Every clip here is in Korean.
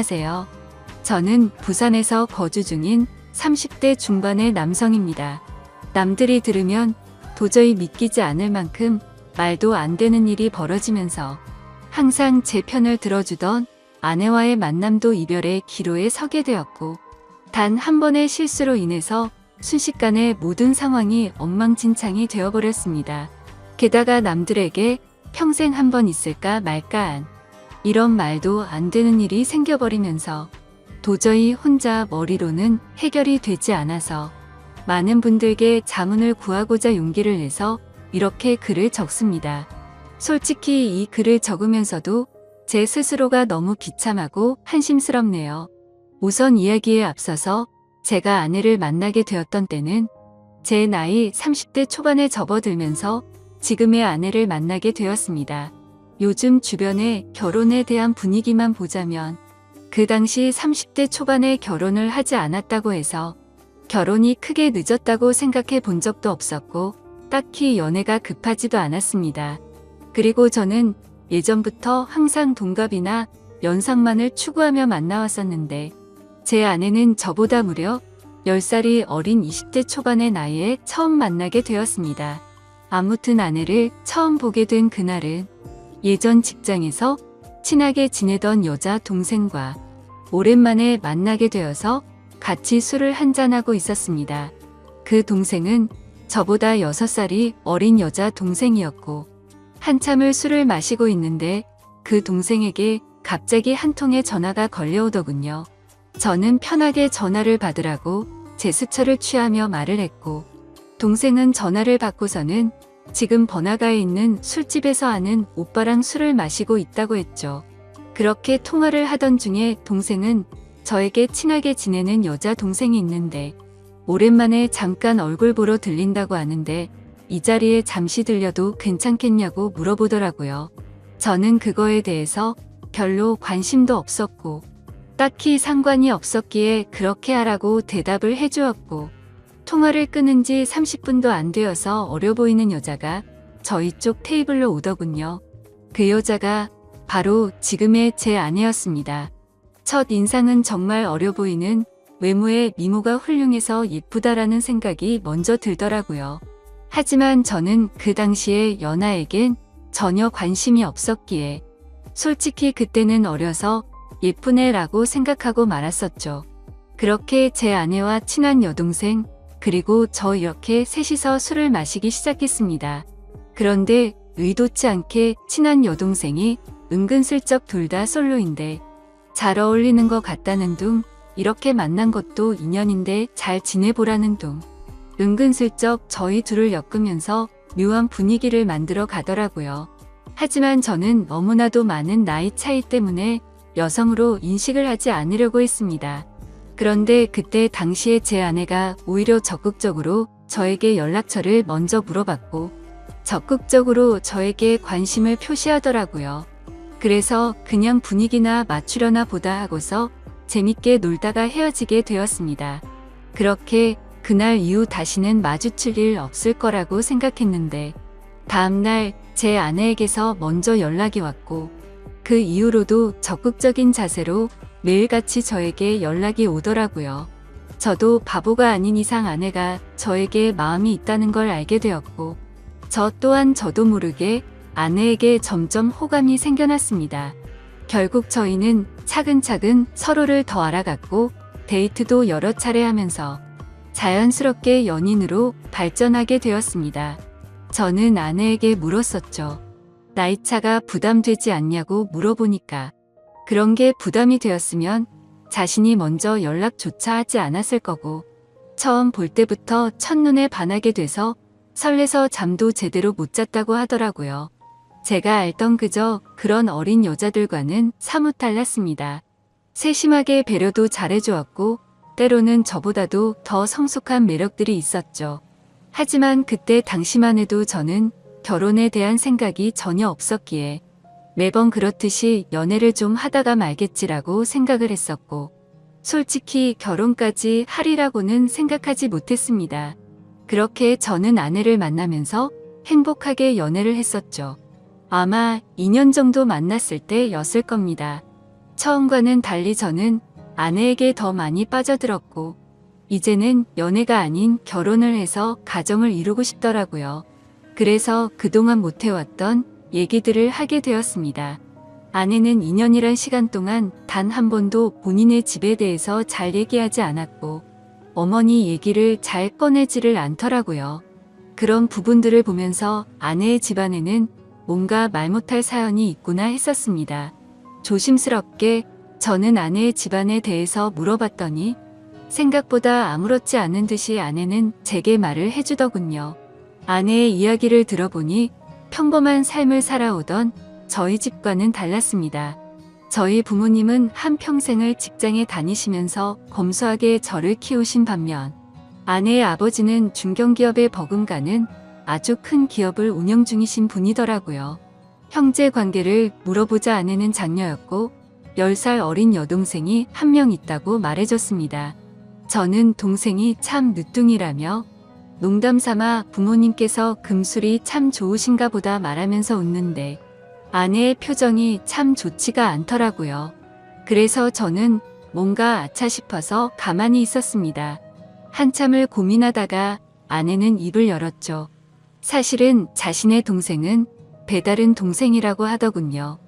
안녕하세요. 저는 부산에서 거주 중인 30대 중반의 남성입니다. 남들이 들으면 도저히 믿기지 않을 만큼 말도 안 되는 일이 벌어지면서 항상 제 편을 들어주던 아내와의 만남도 이별의 기로에 서게 되었고, 단 한 번의 실수로 인해서 순식간에 모든 상황이 엉망진창이 되어버렸습니다. 게다가 남들에게 평생 한 번 있을까 말까한 이런 말도 안 되는 일이 생겨버리면서 도저히 혼자 머리로는 해결이 되지 않아서 많은 분들께 자문을 구하고자 용기를 내서 이렇게 글을 적습니다. 솔직히 이 글을 적으면서도 제 스스로가 너무 비참하고 한심스럽네요. 우선 이야기에 앞서서 제가 아내를 만나게 되었던 때는 제 나이 30대 초반에 접어들면서 지금의 아내를 만나게 되었습니다. 요즘 주변의 결혼에 대한 분위기만 보자면 그 당시 30대 초반에 결혼을 하지 않았다고 해서 결혼이 크게 늦었다고 생각해 본 적도 없었고, 딱히 연애가 급하지도 않았습니다. 그리고 저는 예전부터 항상 동갑이나 연상만을 추구하며 만나왔었는데, 제 아내는 저보다 무려 10살이 어린 20대 초반의 나이에 처음 만나게 되었습니다. 아무튼 아내를 처음 보게 된 그날은 예전 직장에서 친하게 지내던 여자 동생과 오랜만에 만나게 되어서 같이 술을 한잔하고 있었습니다. 그 동생은 저보다 6살이 어린 여자 동생이었고, 한참을 술을 마시고 있는데 그 동생에게 갑자기 한 통의 전화가 걸려오더군요. 저는 편하게 전화를 받으라고 제스처를 취하며 말을 했고, 동생은 전화를 받고서는 지금 번화가에 있는 술집에서 아는 오빠랑 술을 마시고 있다고 했죠. 그렇게 통화를 하던 중에 동생은 저에게 친하게 지내는 여자 동생이 있는데 오랜만에 잠깐 얼굴 보러 들린다고 하는데 이 자리에 잠시 들려도 괜찮겠냐고 물어보더라고요. 저는 그거에 대해서 별로 관심도 없었고 딱히 상관이 없었기에 그렇게 하라고 대답을 해주었고, 통화를 끊은 지 30분도 안 되어서 어려 보이는 여자가 저희 쪽 테이블로 오더군요. 그 여자가 바로 지금의 제 아내였습니다. 첫 인상은 정말 어려 보이는 외모에 미모가 훌륭해서 예쁘다라는 생각이 먼저 들더라고요. 하지만 저는 그 당시에 연하에겐 전혀 관심이 없었기에 솔직히 그때는 어려서 예쁜 애라고 생각하고 말았었죠. 그렇게 제 아내와 친한 여동생 그리고 저 이렇게 셋이서 술을 마시기 시작했습니다. 그런데 의도치 않게 친한 여동생이 은근슬쩍 둘 다 솔로인데 잘 어울리는 것 같다는 둥, 이렇게 만난 것도 인연인데 잘 지내보라는 둥, 은근슬쩍 저희 둘을 엮으면서 묘한 분위기를 만들어 가더라고요. 하지만 저는 너무나도 많은 나이 차이 때문에 여성으로 인식을 하지 않으려고 했습니다. 그런데 그때 당시에 제 아내가 오히려 적극적으로 저에게 연락처를 먼저 물어봤고 적극적으로 저에게 관심을 표시하더라고요. 그래서 그냥 분위기나 맞추려나 보다 하고서 재밌게 놀다가 헤어지게 되었습니다. 그렇게 그날 이후 다시는 마주칠 일 없을 거라고 생각했는데 다음날 제 아내에게서 먼저 연락이 왔고 그 이후로도 적극적인 자세로 매일같이 저에게 연락이 오더라고요. 저도 바보가 아닌 이상 아내가 저에게 마음이 있다는 걸 알게 되었고 저 또한 저도 모르게 아내에게 점점 호감이 생겨났습니다. 결국 저희는 차근차근 서로를 더 알아갔고 데이트도 여러 차례 하면서 자연스럽게 연인으로 발전하게 되었습니다. 저는 아내에게 물었었죠. 나이차가 부담되지 않냐고 물어보니까 그런 게 부담이 되었으면 자신이 먼저 연락조차 하지 않았을 거고 처음 볼 때부터 첫눈에 반하게 돼서 설레서 잠도 제대로 못 잤다고 하더라고요. 제가 알던 그저 그런 어린 여자들과는 사뭇 달랐습니다. 세심하게 배려도 잘해주었고 때로는 저보다도 더 성숙한 매력들이 있었죠. 하지만 그때 당시만 해도 저는 결혼에 대한 생각이 전혀 없었기에 매번 그렇듯이 연애를 좀 하다가 말겠지라고 생각을 했었고 솔직히 결혼까지 하리라고는 생각하지 못했습니다. 그렇게 저는 아내를 만나면서 행복하게 연애를 했었죠. 아마 2년 정도 만났을 때였을 겁니다. 처음과는 달리 저는 아내에게 더 많이 빠져들었고 이제는 연애가 아닌 결혼을 해서 가정을 이루고 싶더라고요. 그래서 그동안 못해왔던 얘기들을 하게 되었습니다. 아내는 2년이란 시간 동안 단 한 번도 본인의 집에 대해서 잘 얘기하지 않았고 어머니 얘기를 잘 꺼내지를 않더라고요. 그런 부분들을 보면서 아내의 집안에는 뭔가 말 못할 사연이 있구나 했었습니다. 조심스럽게 저는 아내의 집안에 대해서 물어봤더니 생각보다 아무렇지 않은 듯이 아내는 제게 말을 해주더군요. 아내의 이야기를 들어보니 평범한 삶을 살아오던 저희 집과는 달랐습니다. 저희 부모님은 한평생을 직장에 다니시면서 검소하게 저를 키우신 반면 아내의 아버지는 중견기업에 버금가는 아주 큰 기업을 운영 중이신 분이더라고요. 형제 관계를 물어보자 아내는 장녀였고 10살 어린 여동생이 한 명 있다고 말해줬습니다. 저는 동생이 참 늦둥이라며 농담 삼아 부모님께서 금술이 참 좋으신가 보다 말하면서 웃는데 아내의 표정이 참 좋지가 않더라고요. 그래서 저는 뭔가 아차 싶어서 가만히 있었습니다. 한참을 고민하다가 아내는 입을 열었죠. 사실은 자신의 동생은 배다른 동생이라고 하더군요.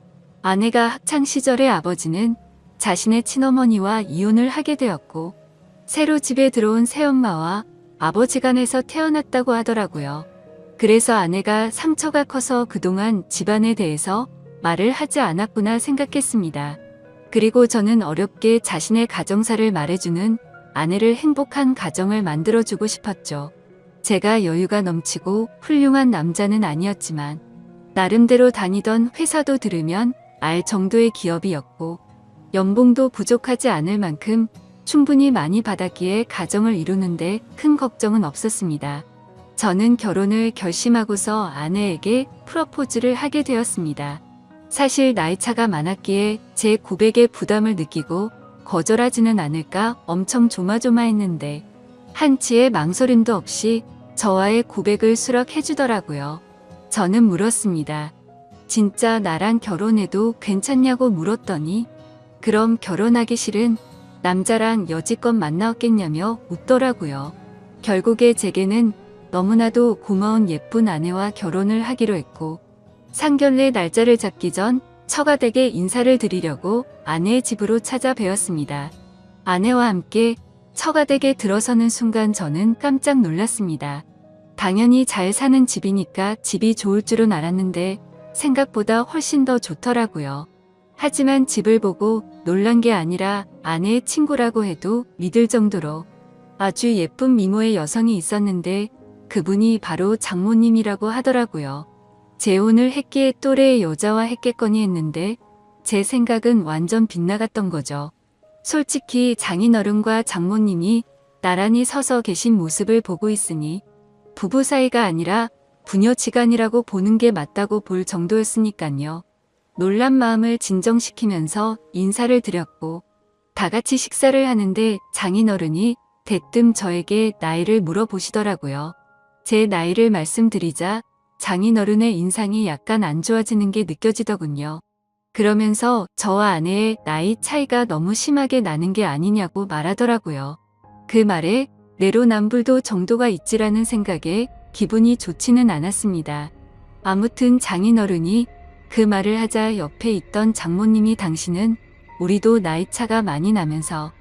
아내가 학창 시절의 아버지는 자신의 친어머니와 이혼을 하게 되었고 새로 집에 들어온 새엄마와 아버지 간에서 태어났다고 하더라고요. 그래서 아내가 상처가 커서 그동안 집안에 대해서 말을 하지 않았구나 생각했습니다. 그리고 저는 어렵게 자신의 가정사를 말해주는 아내를 행복한 가정을 만들어주고 싶었죠. 제가 여유가 넘치고 훌륭한 남자는 아니었지만 나름대로 다니던 회사도 들으면 알 정도의 기업이었고 연봉도 부족하지 않을 만큼 충분히 많이 받았기에 가정을 이루는데 큰 걱정은 없었습니다. 저는 결혼을 결심하고서 아내에게 프러포즈를 하게 되었습니다. 사실 나이차가 많았기에 제 고백에 부담을 느끼고 거절하지는 않을까 엄청 조마조마했는데 한치의 망설임도 없이 저와의 고백을 수락해주더라고요. 저는 물었습니다. 진짜 나랑 결혼해도 괜찮냐고 물었더니 그럼 결혼하기 싫은 남자랑 여지껏 만나왔겠냐며 웃더라고요. 결국에 제게는 너무나도 고마운 예쁜 아내와 결혼을 하기로 했고 상견례 날짜를 잡기 전 처가댁에 인사를 드리려고 아내의 집으로 찾아뵈었습니다. 아내와 함께 처가댁에 들어서는 순간 저는 깜짝 놀랐습니다. 당연히 잘 사는 집이니까 집이 좋을 줄은 알았는데 생각보다 훨씬 더 좋더라고요. 하지만 집을 보고 놀란 게 아니라 아내의 친구라고 해도 믿을 정도로 아주 예쁜 미모의 여성이 있었는데 그분이 바로 장모님이라고 하더라고요. 재혼을 했기에 또래의 여자와 했겠거니 했는데 제 생각은 완전 빗나갔던 거죠. 솔직히 장인어른과 장모님이 나란히 서서 계신 모습을 보고 있으니 부부 사이가 아니라 부녀지간이라고 보는 게 맞다고 볼 정도였으니깐요. 놀란 마음을 진정시키면서 인사를 드렸고 다 같이 식사를 하는데 장인어른이 대뜸 저에게 나이를 물어보시더라고요. 제 나이를 말씀드리자 장인어른의 인상이 약간 안 좋아지는 게 느껴지더군요. 그러면서 저와 아내의 나이 차이가 너무 심하게 나는 게 아니냐고 말하더라고요. 그 말에 내로남불도 정도가 있지라는 생각에 기분이 좋지는 않았습니다. 아무튼 장인어른이 그 말을 하자 옆에 있던 장모님이 당신은 우리도 나이 차가 많이 나면서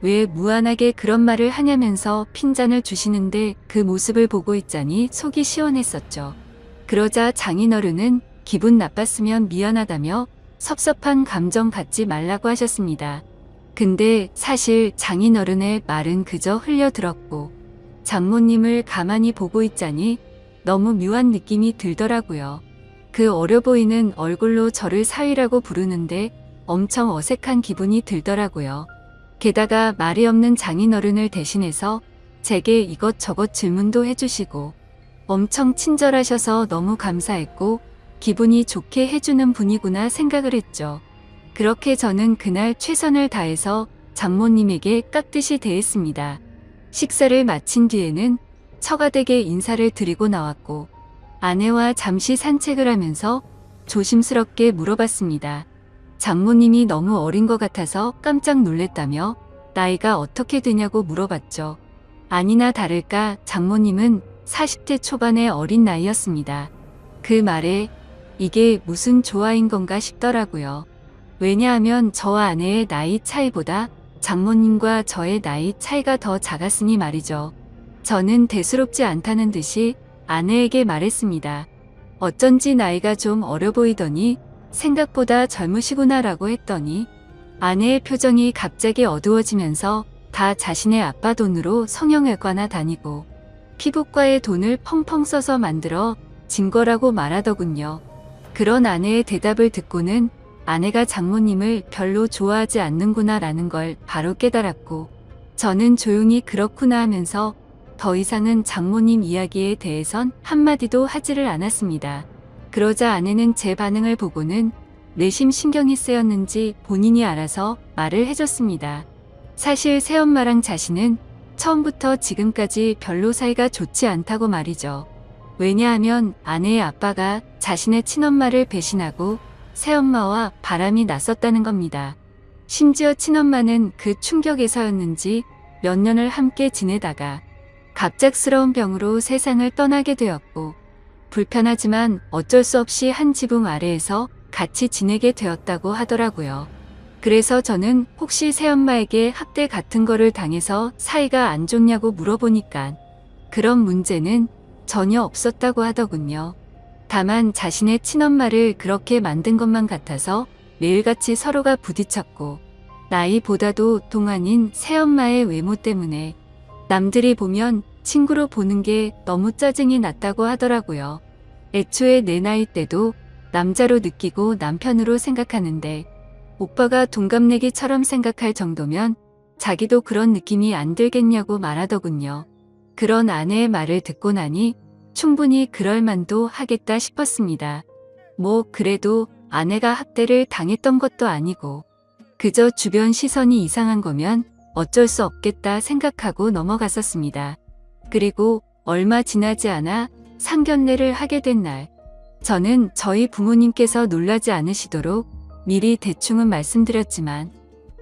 왜 무안하게 그런 말을 하냐면서 핀잔을 주시는데 그 모습을 보고 있자니 속이 시원했었죠. 그러자 장인어른은 기분 나빴으면 미안하다며 섭섭한 감정 갖지 말라고 하셨습니다. 근데 사실 장인어른의 말은 그저 흘려들었고 장모님을 가만히 보고 있자니 너무 묘한 느낌이 들더라고요. 그 어려 보이는 얼굴로 저를 사위라고 부르는데 엄청 어색한 기분이 들더라고요. 게다가 말이 없는 장인어른을 대신해서 제게 이것저것 질문도 해주시고 엄청 친절하셔서 너무 감사했고 기분이 좋게 해주는 분이구나 생각을 했죠. 그렇게 저는 그날 최선을 다해서 장모님에게 깍듯이 대했습니다. 식사를 마친 뒤에는 처가댁에 인사를 드리고 나왔고 아내와 잠시 산책을 하면서 조심스럽게 물어봤습니다. 장모님이 너무 어린 것 같아서 깜짝 놀랬다며 나이가 어떻게 되냐고 물어봤죠. 아니나 다를까 장모님은 40대 초반의 어린 나이였습니다. 그 말에 이게 무슨 조화인 건가 싶더라고요. 왜냐하면 저와 아내의 나이 차이보다 장모님과 저의 나이 차이가 더 작았으니 말이죠. 저는 대수롭지 않다는 듯이 아내에게 말했습니다. 어쩐지 나이가 좀 어려 보이더니 생각보다 젊으시구나라고 했더니 아내의 표정이 갑자기 어두워지면서 다 자신의 아빠 돈으로 성형외과나 다니고 피부과에 돈을 펑펑 써서 만들어 진 거라고 말하더군요. 그런 아내의 대답을 듣고는 아내가 장모님을 별로 좋아하지 않는구나라는 걸 바로 깨달았고 저는 조용히 그렇구나 하면서 더 이상은 장모님 이야기에 대해선 한마디도 하지를 않았습니다. 그러자 아내는 제 반응을 보고는 내심 신경이 쓰였는지 본인이 알아서 말을 해줬습니다. 사실 새엄마랑 자신은 처음부터 지금까지 별로 사이가 좋지 않다고 말이죠. 왜냐하면 아내의 아빠가 자신의 친엄마를 배신하고 새엄마와 바람이 났었다는 겁니다. 심지어 친엄마는 그 충격에서였는지 몇 년을 함께 지내다가 갑작스러운 병으로 세상을 떠나게 되었고 불편하지만 어쩔 수 없이 한 지붕 아래에서 같이 지내게 되었다고 하더라고요. 그래서 저는 혹시 새엄마에게 학대 같은 거를 당해서 사이가 안 좋냐고 물어보니까 그런 문제는 전혀 없었다고 하더군요. 다만 자신의 친엄마를 그렇게 만든 것만 같아서 매일같이 서로가 부딪혔고 나이보다도 동안인 새엄마의 외모 때문에 남들이 보면 친구로 보는 게 너무 짜증이 났다고 하더라고요. 애초에 내 나이 때도 남자로 느끼고 남편으로 생각하는데 오빠가 동갑내기처럼 생각할 정도면 자기도 그런 느낌이 안 들겠냐고 말하더군요. 그런 아내의 말을 듣고 나니 충분히 그럴 만도 하겠다 싶었습니다. 뭐 그래도 아내가 학대를 당했던 것도 아니고 그저 주변 시선이 이상한 거면 어쩔 수 없겠다 생각하고 넘어갔었습니다. 그리고 얼마 지나지 않아 상견례를 하게 된 날, 저는 저희 부모님께서 놀라지 않으시도록 미리 대충은 말씀드렸지만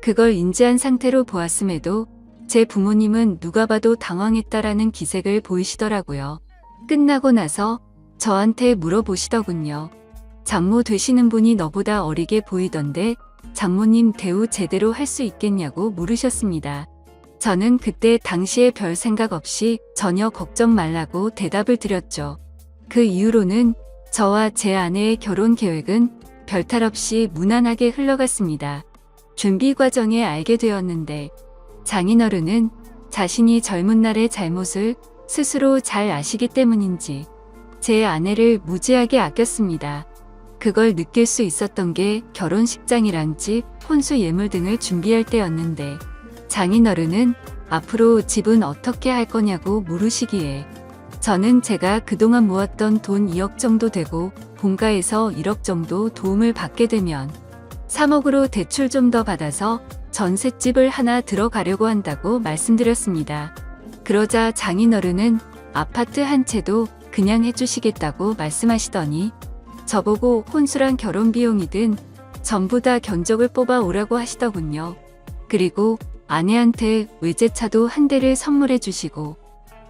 그걸 인지한 상태로 보았음에도 제 부모님은 누가 봐도 당황했다라는 기색을 보이시더라고요. 끝나고 나서 저한테 물어보시더군요. 장모 되시는 분이 너보다 어리게 보이던데 장모님 대우 제대로 할 수 있겠냐고 물으셨습니다. 저는 그때 당시에 별 생각 없이 전혀 걱정 말라고 대답을 드렸죠. 그 이후로는 저와 제 아내의 결혼 계획은 별탈 없이 무난하게 흘러갔습니다. 준비 과정에 알게 되었는데 장인어른은 자신이 젊은 날의 잘못을 스스로 잘 아시기 때문인지 제 아내를 무지하게 아꼈습니다. 그걸 느낄 수 있었던 게 결혼식장이랑 집, 혼수 예물 등을 준비할 때였는데 장인어른은 앞으로 집은 어떻게 할 거냐고 물으시기에 저는 제가 그동안 모았던 돈 2억 정도 되고 본가에서 1억 정도 도움을 받게 되면 3억으로 대출 좀 더 받아서 전셋집을 하나 들어가려고 한다고 말씀드렸습니다. 그러자 장인어른은 아파트 한 채도 그냥 해주시겠다고 말씀하시더니 저보고 혼수랑 결혼 비용이든 전부 다 견적을 뽑아 오라고 하시더군요. 그리고 아내한테 외제차도 한 대를 선물해 주시고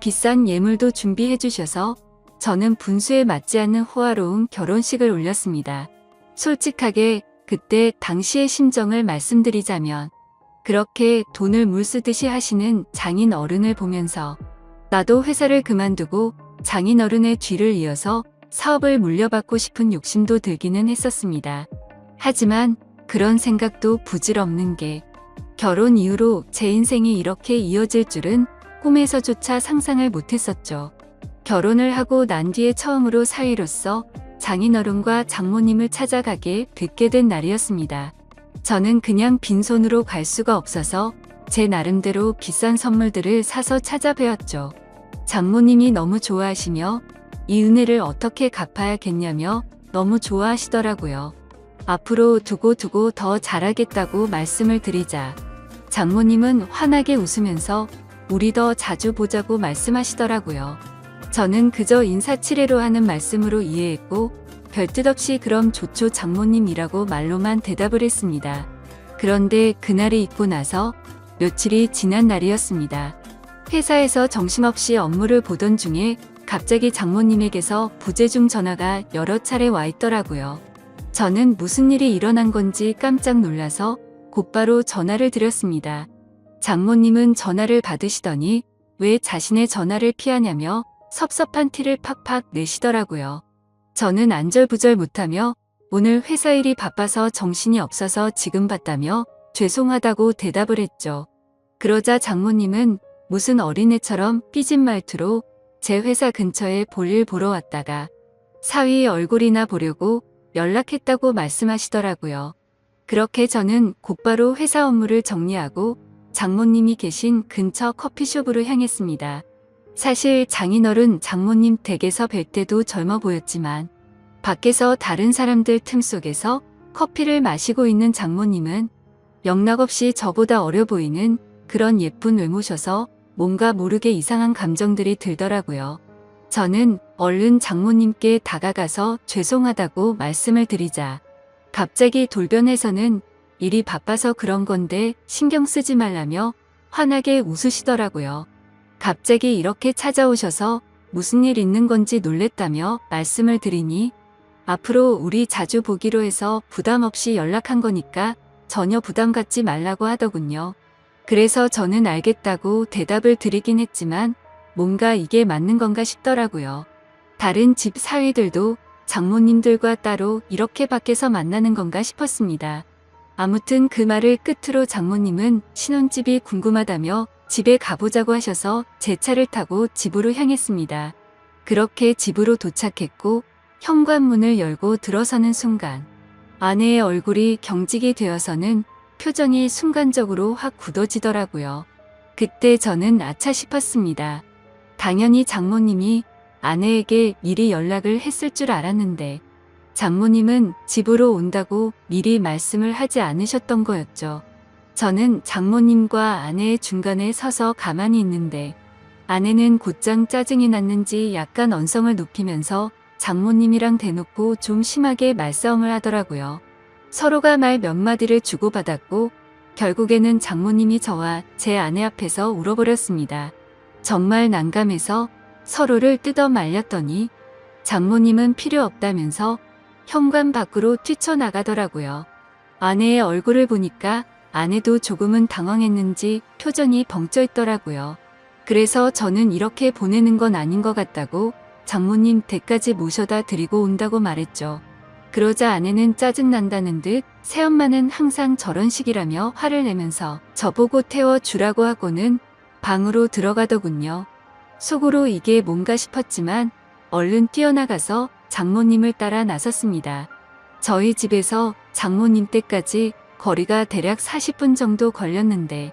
비싼 예물도 준비해 주셔서 저는 분수에 맞지 않는 호화로운 결혼식을 올렸습니다. 솔직하게 그때 당시의 심정을 말씀드리자면 그렇게 돈을 물쓰듯이 하시는 장인 어른을 보면서 나도 회사를 그만두고 장인 어른의 뒤를 이어서 사업을 물려받고 싶은 욕심도 들기는 했었습니다. 하지만 그런 생각도 부질없는 게 결혼 이후로 제 인생이 이렇게 이어질 줄은 꿈에서조차 상상을 못했었죠. 결혼을 하고 난 뒤에 처음으로 사위로서 장인어른과 장모님을 찾아가게 됐게 된 날이었습니다. 저는 그냥 빈손으로 갈 수가 없어서 제 나름대로 비싼 선물들을 사서 찾아뵈었죠. 장모님이 너무 좋아하시며 이 은혜를 어떻게 갚아야겠냐며 너무 좋아하시더라고요. 앞으로 두고 더 잘하겠다고 말씀을 드리자 장모님은 환하게 웃으면서 우리 더 자주 보자고 말씀하시더라고요. 저는 그저 인사치레로 하는 말씀으로 이해했고 별뜻 없이 그럼 좋죠 장모님이라고 말로만 대답을 했습니다. 그런데 그날이 있고 나서 며칠이 지난 날이었습니다. 회사에서 정신없이 업무를 보던 중에 갑자기 장모님에게서 부재중 전화가 여러 차례 와 있더라고요. 저는 무슨 일이 일어난 건지 깜짝 놀라서 곧바로 전화를 드렸습니다. 장모님은 전화를 받으시더니 왜 자신의 전화를 피하냐며 섭섭한 티를 팍팍 내시더라고요. 저는 안절부절 못하며 오늘 회사 일이 바빠서 정신이 없어서 지금 봤다며 죄송하다고 대답을 했죠. 그러자 장모님은 무슨 어린애처럼 삐진 말투로 제 회사 근처에 볼일 보러 왔다가 사위의 얼굴이나 보려고 연락했다고 말씀하시더라고요. 그렇게 저는 곧바로 회사 업무를 정리하고 장모님이 계신 근처 커피숍으로 향했습니다. 사실 장인어른 장모님 댁에서 뵐 때도 젊어 보였지만 밖에서 다른 사람들 틈 속에서 커피를 마시고 있는 장모님은 영락없이 저보다 어려 보이는 그런 예쁜 외모셔서 뭔가 모르게 이상한 감정들이 들더라고요. 저는 얼른 장모님께 다가가서 죄송하다고 말씀을 드리자 갑자기 돌변해서는 일이 바빠서 그런 건데 신경 쓰지 말라며 환하게 웃으시더라고요. 갑자기 이렇게 찾아오셔서 무슨 일 있는 건지 놀랬다며 말씀을 드리니 앞으로 우리 자주 보기로 해서 부담 없이 연락한 거니까 전혀 부담 갖지 말라고 하더군요. 그래서 저는 알겠다고 대답을 드리긴 했지만 뭔가 이게 맞는 건가 싶더라고요. 다른 집 사위들도 장모님들과 따로 이렇게 밖에서 만나는 건가 싶었습니다. 아무튼 그 말을 끝으로 장모님은 신혼집이 궁금하다며 집에 가보자고 하셔서 제 차를 타고 집으로 향했습니다. 그렇게 집으로 도착했고 현관문을 열고 들어서는 순간 아내의 얼굴이 경직이 되어서는 표정이 순간적으로 확 굳어지더라고요. 그때 저는 아차 싶었습니다. 당연히 장모님이 아내에게 미리 연락을 했을 줄 알았는데 장모님은 집으로 온다고 미리 말씀을 하지 않으셨던 거였죠. 저는 장모님과 아내의 중간에 서서 가만히 있는데 아내는 곧장 짜증이 났는지 약간 언성을 높이면서 장모님이랑 대놓고 좀 심하게 말싸움을 하더라고요. 서로가 말 몇 마디를 주고받았고 결국에는 장모님이 저와 제 아내 앞에서 울어버렸습니다. 정말 난감해서 서로를 뜯어 말렸더니 장모님은 필요 없다면서 현관 밖으로 뛰쳐나가더라고요. 아내의 얼굴을 보니까 아내도 조금은 당황했는지 표정이 벙쪄 있더라고요. 그래서 저는 이렇게 보내는 건 아닌 것 같다고 장모님 댁까지 모셔다 드리고 온다고 말했죠. 그러자 아내는 짜증난다는 듯 새엄마는 항상 저런 식이라며 화를 내면서 저보고 태워주라고 하고는 방으로 들어가더군요. 속으로 이게 뭔가 싶었지만 얼른 뛰어나가서 장모님을 따라 나섰습니다. 저희 집에서 장모님 댁까지 거리가 대략 40분 정도 걸렸는데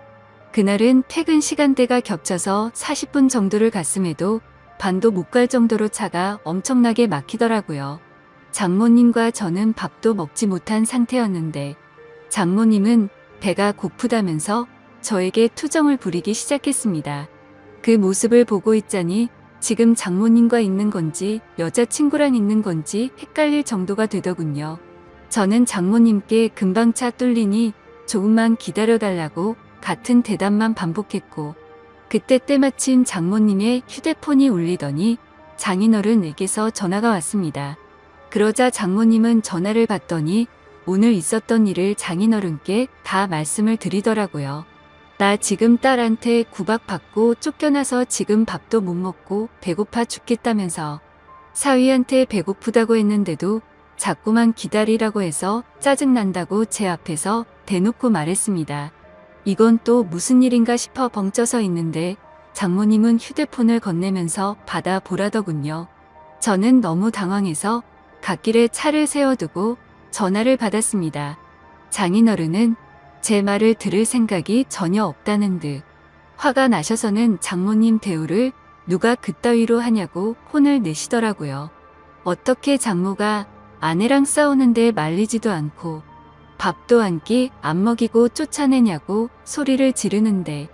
그날은 퇴근 시간대가 겹쳐서 40분 정도를 갔음에도 반도 못 갈 정도로 차가 엄청나게 막히더라고요. 장모님과 저는 밥도 먹지 못한 상태였는데 장모님은 배가 고프다면서 저에게 투정을 부리기 시작했습니다. 그 모습을 보고 있자니 지금 장모님과 있는 건지 여자친구랑 있는 건지 헷갈릴 정도가 되더군요. 저는 장모님께 금방 차 뚫리니 조금만 기다려달라고 같은 대답만 반복했고 그때 때마침 장모님의 휴대폰이 울리더니 장인어른에게서 전화가 왔습니다. 그러자 장모님은 전화를 받더니 오늘 있었던 일을 장인어른께 다 말씀을 드리더라고요. 나 지금 딸한테 구박받고 쫓겨나서 지금 밥도 못 먹고 배고파 죽겠다면서 사위한테 배고프다고 했는데도 자꾸만 기다리라고 해서 짜증난다고 제 앞에서 대놓고 말했습니다. 이건 또 무슨 일인가 싶어 벙쪄서 있는데 장모님은 휴대폰을 건네면서 받아보라더군요. 저는 너무 당황해서 갓길에 차를 세워두고 전화를 받았습니다. 장인어른은 제 말을 들을 생각이 전혀 없다는 듯 화가 나셔서는 장모님 대우를 누가 그따위로 하냐고 혼을 내시더라고요. 어떻게 장모가 아내랑 싸우는데 말리지도 않고 밥도 한 끼 안 먹이고 쫓아내냐고 소리를 지르는데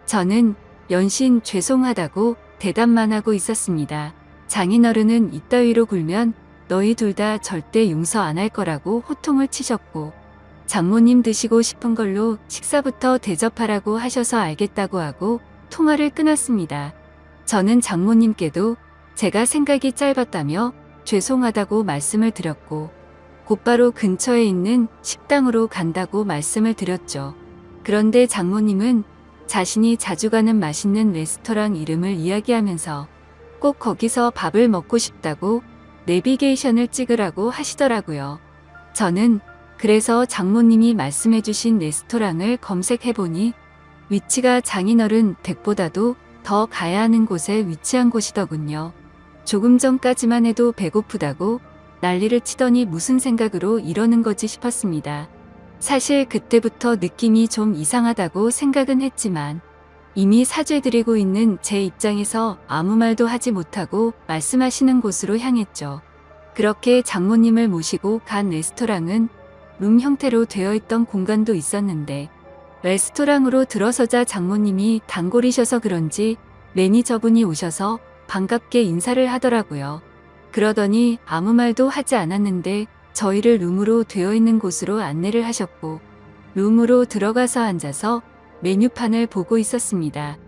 저는 연신 죄송하다고 대답만 하고 있었습니다. 장인어른은 이따위로 굴면 너희 둘 다 절대 용서 안 할 거라고 호통을 치셨고 장모님 드시고 싶은 걸로 식사부터 대접하라고 하셔서 알겠다고 하고 통화를 끊었습니다. 저는 장모님께도 제가 생각이 짧았다며 죄송하다고 말씀을 드렸고 곧바로 근처에 있는 식당으로 간다고 말씀을 드렸죠. 그런데 장모님은 자신이 자주 가는 맛있는 레스토랑 이름을 이야기하면서 꼭 거기서 밥을 먹고 싶다고 내비게이션을 찍으라고 하시더라고요. 저는 그래서 장모님이 말씀해주신 레스토랑을 검색해보니 위치가 장인어른 댁보다도 더 가야 하는 곳에 위치한 곳이더군요. 조금 전까지만 해도 배고프다고 난리를 치더니 무슨 생각으로 이러는 거지 싶었습니다. 사실 그때부터 느낌이 좀 이상하다고 생각은 했지만 이미 사죄드리고 있는 제 입장에서 아무 말도 하지 못하고 말씀하시는 곳으로 향했죠. 그렇게 장모님을 모시고 간 레스토랑은 룸 형태로 되어 있던 공간도 있었는데 레스토랑으로 들어서자 장모님이 단골이셔서 그런지 매니저분이 오셔서 반갑게 인사를 하더라고요. 그러더니 아무 말도 하지 않았는데 저희를 룸으로 되어 있는 곳으로 안내를 하셨고 룸으로 들어가서 앉아서 메뉴판을 보고 있었습니다.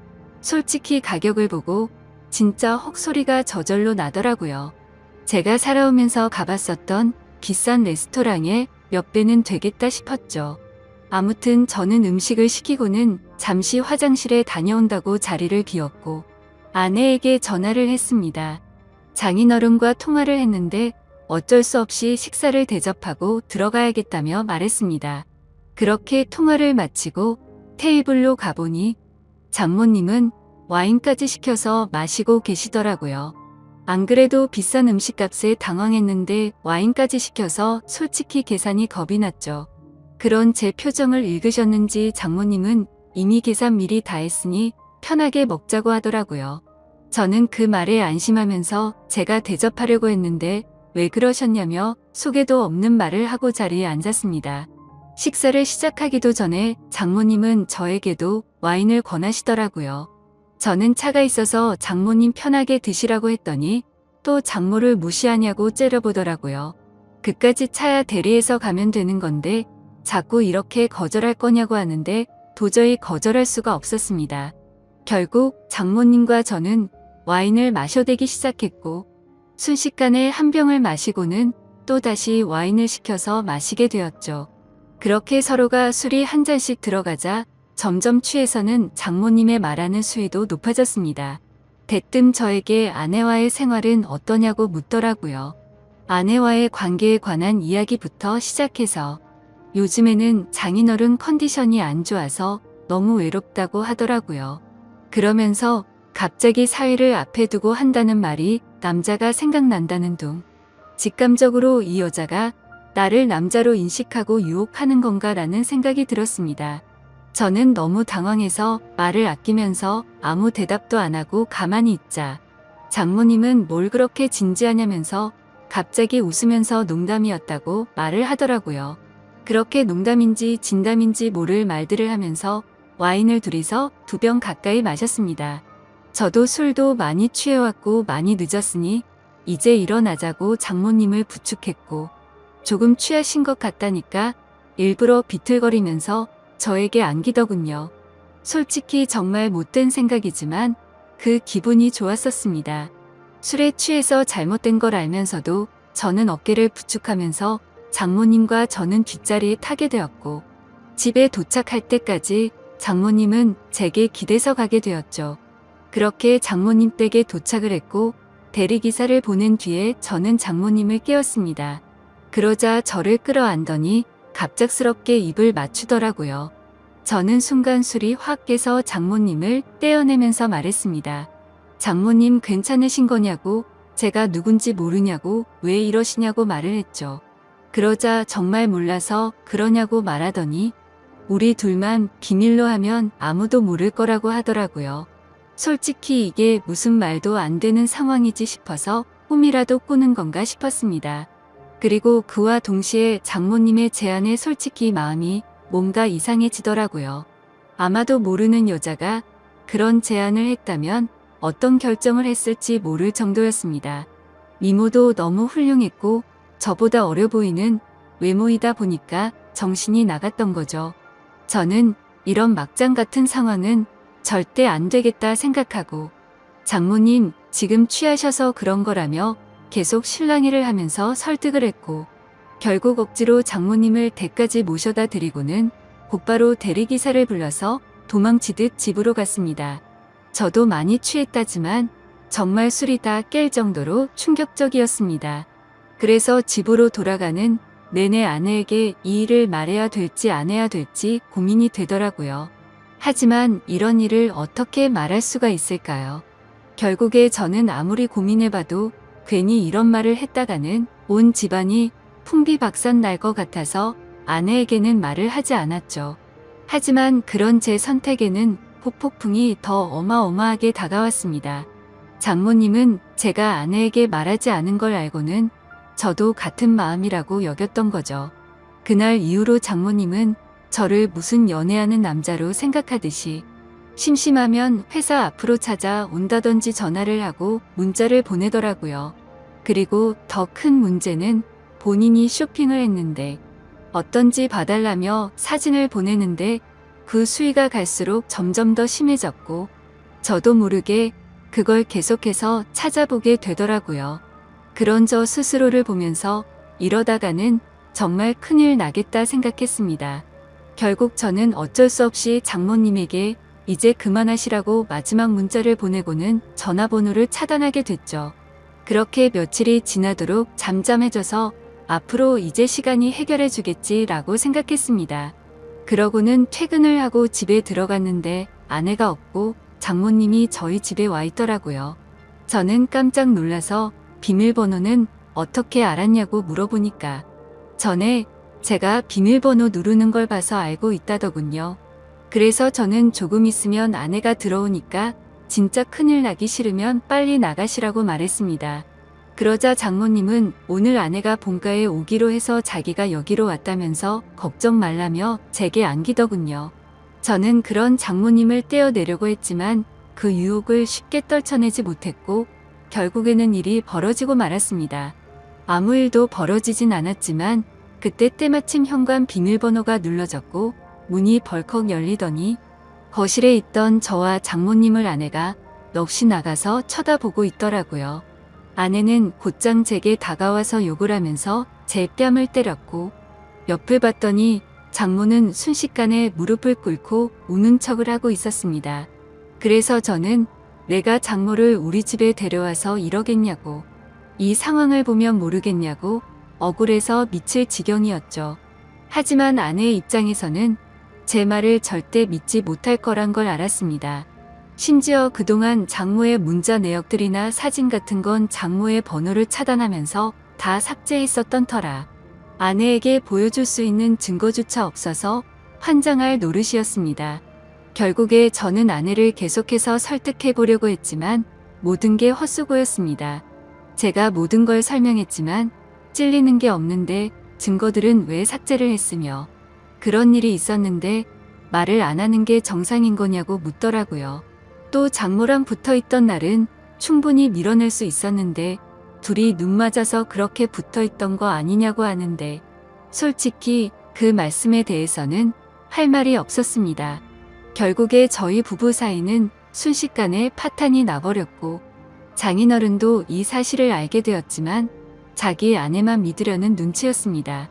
솔직히 가격을 보고 진짜 헉소리가 저절로 나더라고요. 제가 살아오면서 가봤었던 비싼 레스토랑의 몇 배는 되겠다 싶었죠. 아무튼 저는 음식을 시키고는 잠시 화장실에 다녀온다고 자리를 비웠고 아내에게 전화를 했습니다. 장인어른과 통화를 했는데 어쩔 수 없이 식사를 대접하고 들어가야겠다며 말했습니다. 그렇게 통화를 마치고 테이블로 가보니 장모님은 와인까지 시켜서 마시고 계시더라고요. 안 그래도 비싼 음식값에 당황했는데 와인까지 시켜서 솔직히 계산이 겁이 났죠. 그런 제 표정을 읽으셨는지 장모님은 이미 계산 미리 다 했으니 편하게 먹자고 하더라고요. 저는 그 말에 안심하면서 제가 대접하려고 했는데 왜 그러셨냐며 속에도 없는 말을 하고 자리에 앉았습니다. 식사를 시작하기도 전에 장모님은 저에게도 와인을 권하시더라고요. 저는 차가 있어서 장모님 편하게 드시라고 했더니 또 장모를 무시하냐고 째려보더라고요. 그까짓 차야 대리해서 가면 되는 건데 자꾸 이렇게 거절할 거냐고 하는데 도저히 거절할 수가 없었습니다. 결국 장모님과 저는 와인을 마셔대기 시작했고 순식간에 한 병을 마시고는 또다시 와인을 시켜서 마시게 되었죠. 그렇게 서로가 술이 한 잔씩 들어가자 점점 취해서는 장모님의 말하는 수위도 높아졌습니다. 대뜸 저에게 아내와의 생활은 어떠냐고 묻더라고요. 아내와의 관계에 관한 이야기부터 시작해서 요즘에는 장인어른 컨디션이 안 좋아서 너무 외롭다고 하더라고요. 그러면서 갑자기 사위를 앞에 두고 한다는 말이 남자가 생각난다는 둥. 직감적으로 이 여자가 나를 남자로 인식하고 유혹하는 건가라는 생각이 들었습니다. 저는 너무 당황해서 말을 아끼면서 아무 대답도 안 하고 가만히 있자 장모님은 뭘 그렇게 진지하냐면서 갑자기 웃으면서 농담이었다고 말을 하더라고요. 그렇게 농담인지 진담인지 모를 말들을 하면서 와인을 둘이서 2병 가까이 마셨습니다. 저도 술도 많이 취해왔고 많이 늦었으니 이제 일어나자고 장모님을 부축했고 조금 취하신 것 같다니까 일부러 비틀거리면서 저에게 안기더군요. 솔직히 정말 못된 생각이지만 그 기분이 좋았었습니다. 술에 취해서 잘못된 걸 알면서도 저는 어깨를 부축하면서 장모님과 저는 뒷자리에 타게 되었고 집에 도착할 때까지 장모님은 제게 기대서 가게 되었죠. 그렇게 장모님 댁에 도착을 했고 대리기사를 보낸 뒤에 저는 장모님을 깨웠습니다. 그러자 저를 끌어안더니 갑작스럽게 입을 맞추더라고요. 저는 순간 술이 확 깨서 장모님을 떼어내면서 말했습니다. 장모님 괜찮으신 거냐고, 제가 누군지 모르냐고, 왜 이러시냐고 말을 했죠. 그러자 정말 몰라서 그러냐고 말하더니 우리 둘만 비밀로 하면 아무도 모를 거라고 하더라고요. 솔직히 이게 무슨 말도 안 되는 상황이지 싶어서 꿈이라도 꾸는 건가 싶었습니다. 그리고 그와 동시에 장모님의 제안에 솔직히 마음이 뭔가 이상해지더라고요. 아마도 모르는 여자가 그런 제안을 했다면 어떤 결정을 했을지 모를 정도였습니다. 미모도 너무 훌륭했고 저보다 어려 보이는 외모이다 보니까 정신이 나갔던 거죠. 저는 이런 막장 같은 상황은 절대 안 되겠다 생각하고 장모님 지금 취하셔서 그런 거라며 계속 실랑이를 하면서 설득을 했고 결국 억지로 장모님을 댁까지 모셔다 드리고는 곧바로 대리기사를 불러서 도망치듯 집으로 갔습니다. 저도 많이 취했다지만 정말 술이 다 깰 정도로 충격적이었습니다. 그래서 집으로 돌아가는 내내 아내에게 이 일을 말해야 될지 안 해야 될지 고민이 되더라고요. 하지만 이런 일을 어떻게 말할 수가 있을까요? 결국에 저는 아무리 고민해봐도 괜히 이런 말을 했다가는 온 집안이 풍비박산 날 것 같아서 아내에게는 말을 하지 않았죠. 하지만 그런 제 선택에는 후폭풍이 더 어마어마하게 다가왔습니다. 장모님은 제가 아내에게 말하지 않은 걸 알고는 저도 같은 마음이라고 여겼던 거죠. 그날 이후로 장모님은 저를 무슨 연애하는 남자로 생각하듯이 심심하면 회사 앞으로 찾아온다든지 전화를 하고 문자를 보내더라고요. 그리고 더 큰 문제는 본인이 쇼핑을 했는데 어떤 집 봐달라며 사진을 보내는데 그 수위가 갈수록 점점 더 심해졌고 저도 모르게 그걸 계속해서 찾아보게 되더라고요. 그런 저 스스로를 보면서 이러다가는 정말 큰일 나겠다 생각했습니다. 결국 저는 어쩔 수 없이 장모님에게 이제 그만하시라고 마지막 문자를 보내고는 전화번호를 차단하게 됐죠. 그렇게 며칠이 지나도록 잠잠해져서 앞으로 이제 시간이 해결해 주겠지라고 생각했습니다. 그러고는 퇴근을 하고 집에 들어갔는데 아내가 없고 장모님이 저희 집에 와 있더라고요. 저는 깜짝 놀라서 비밀번호는 어떻게 알았냐고 물어보니까 전에 제가 비밀번호 누르는 걸 봐서 알고 있다더군요. 그래서 저는 조금 있으면 아내가 들어오니까 진짜 큰일 나기 싫으면 빨리 나가시라고 말했습니다. 그러자 장모님은 오늘 아내가 본가에 오기로 해서 자기가 여기로 왔다면서 걱정 말라며 제게 안기더군요. 저는 그런 장모님을 떼어내려고 했지만 그 유혹을 쉽게 떨쳐내지 못했고 결국에는 일이 벌어지고 말았습니다. 아무 일도 벌어지진 않았지만 그때 때마침 현관 비밀번호가 눌러졌고 문이 벌컥 열리더니 거실에 있던 저와 장모님을 아내가 넋이 나가서 쳐다보고 있더라고요. 아내는 곧장 제게 다가와서 욕을 하면서 제 뺨을 때렸고 옆을 봤더니 장모는 순식간에 무릎을 꿇고 우는 척을 하고 있었습니다. 그래서 저는 내가 장모를 우리 집에 데려와서 이러겠냐고, 이 상황을 보면 모르겠냐고 억울해서 미칠 지경이었죠. 하지만 아내의 입장에서는 제 말을 절대 믿지 못할 거란 걸 알았습니다. 심지어 그동안 장모의 문자 내역들이나 사진 같은 건 장모의 번호를 차단하면서 다 삭제했었던 터라 아내에게 보여줄 수 있는 증거조차 없어서 환장할 노릇이었습니다. 결국에 저는 아내를 계속해서 설득해 보려고 했지만 모든 게 헛수고였습니다. 제가 모든 걸 설명했지만 찔리는 게 없는데 증거들은 왜 삭제를 했으며 그런 일이 있었는데 말을 안 하는 게 정상인 거냐고 묻더라고요. 또 장모랑 붙어있던 날은 충분히 밀어낼 수 있었는데 둘이 눈 맞아서 그렇게 붙어있던 거 아니냐고 하는데 솔직히 그 말씀에 대해서는 할 말이 없었습니다. 결국에 저희 부부 사이는 순식간에 파탄이 나버렸고 장인어른도 이 사실을 알게 되었지만 자기 아내만 믿으려는 눈치였습니다.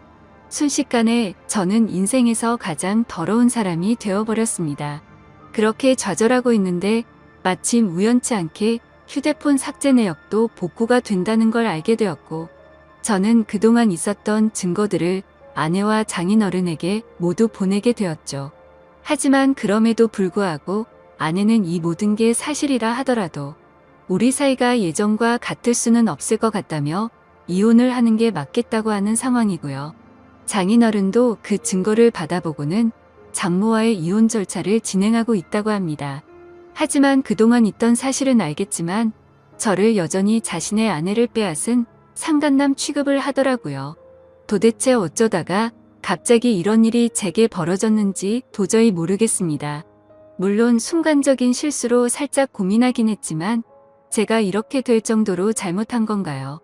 순식간에 저는 인생에서 가장 더러운 사람이 되어버렸습니다. 그렇게 좌절하고 있는데 마침 우연치 않게 휴대폰 삭제 내역도 복구가 된다는 걸 알게 되었고 저는 그동안 있었던 증거들을 아내와 장인어른에게 모두 보내게 되었죠. 하지만 그럼에도 불구하고 아내는 이 모든 게 사실이라 하더라도 우리 사이가 예전과 같을 수는 없을 것 같다며 이혼을 하는 게 맞겠다고 하는 상황이고요. 장인어른도 그 증거를 받아보고는 장모와의 이혼 절차를 진행하고 있다고 합니다. 하지만 그동안 있던 사실은 알겠지만 저를 여전히 자신의 아내를 빼앗은 상간남 취급을 하더라고요. 도대체 어쩌다가 갑자기 이런 일이 제게 벌어졌는지 도저히 모르겠습니다. 물론 순간적인 실수로 살짝 고민하긴 했지만 제가 이렇게 될 정도로 잘못한 건가요?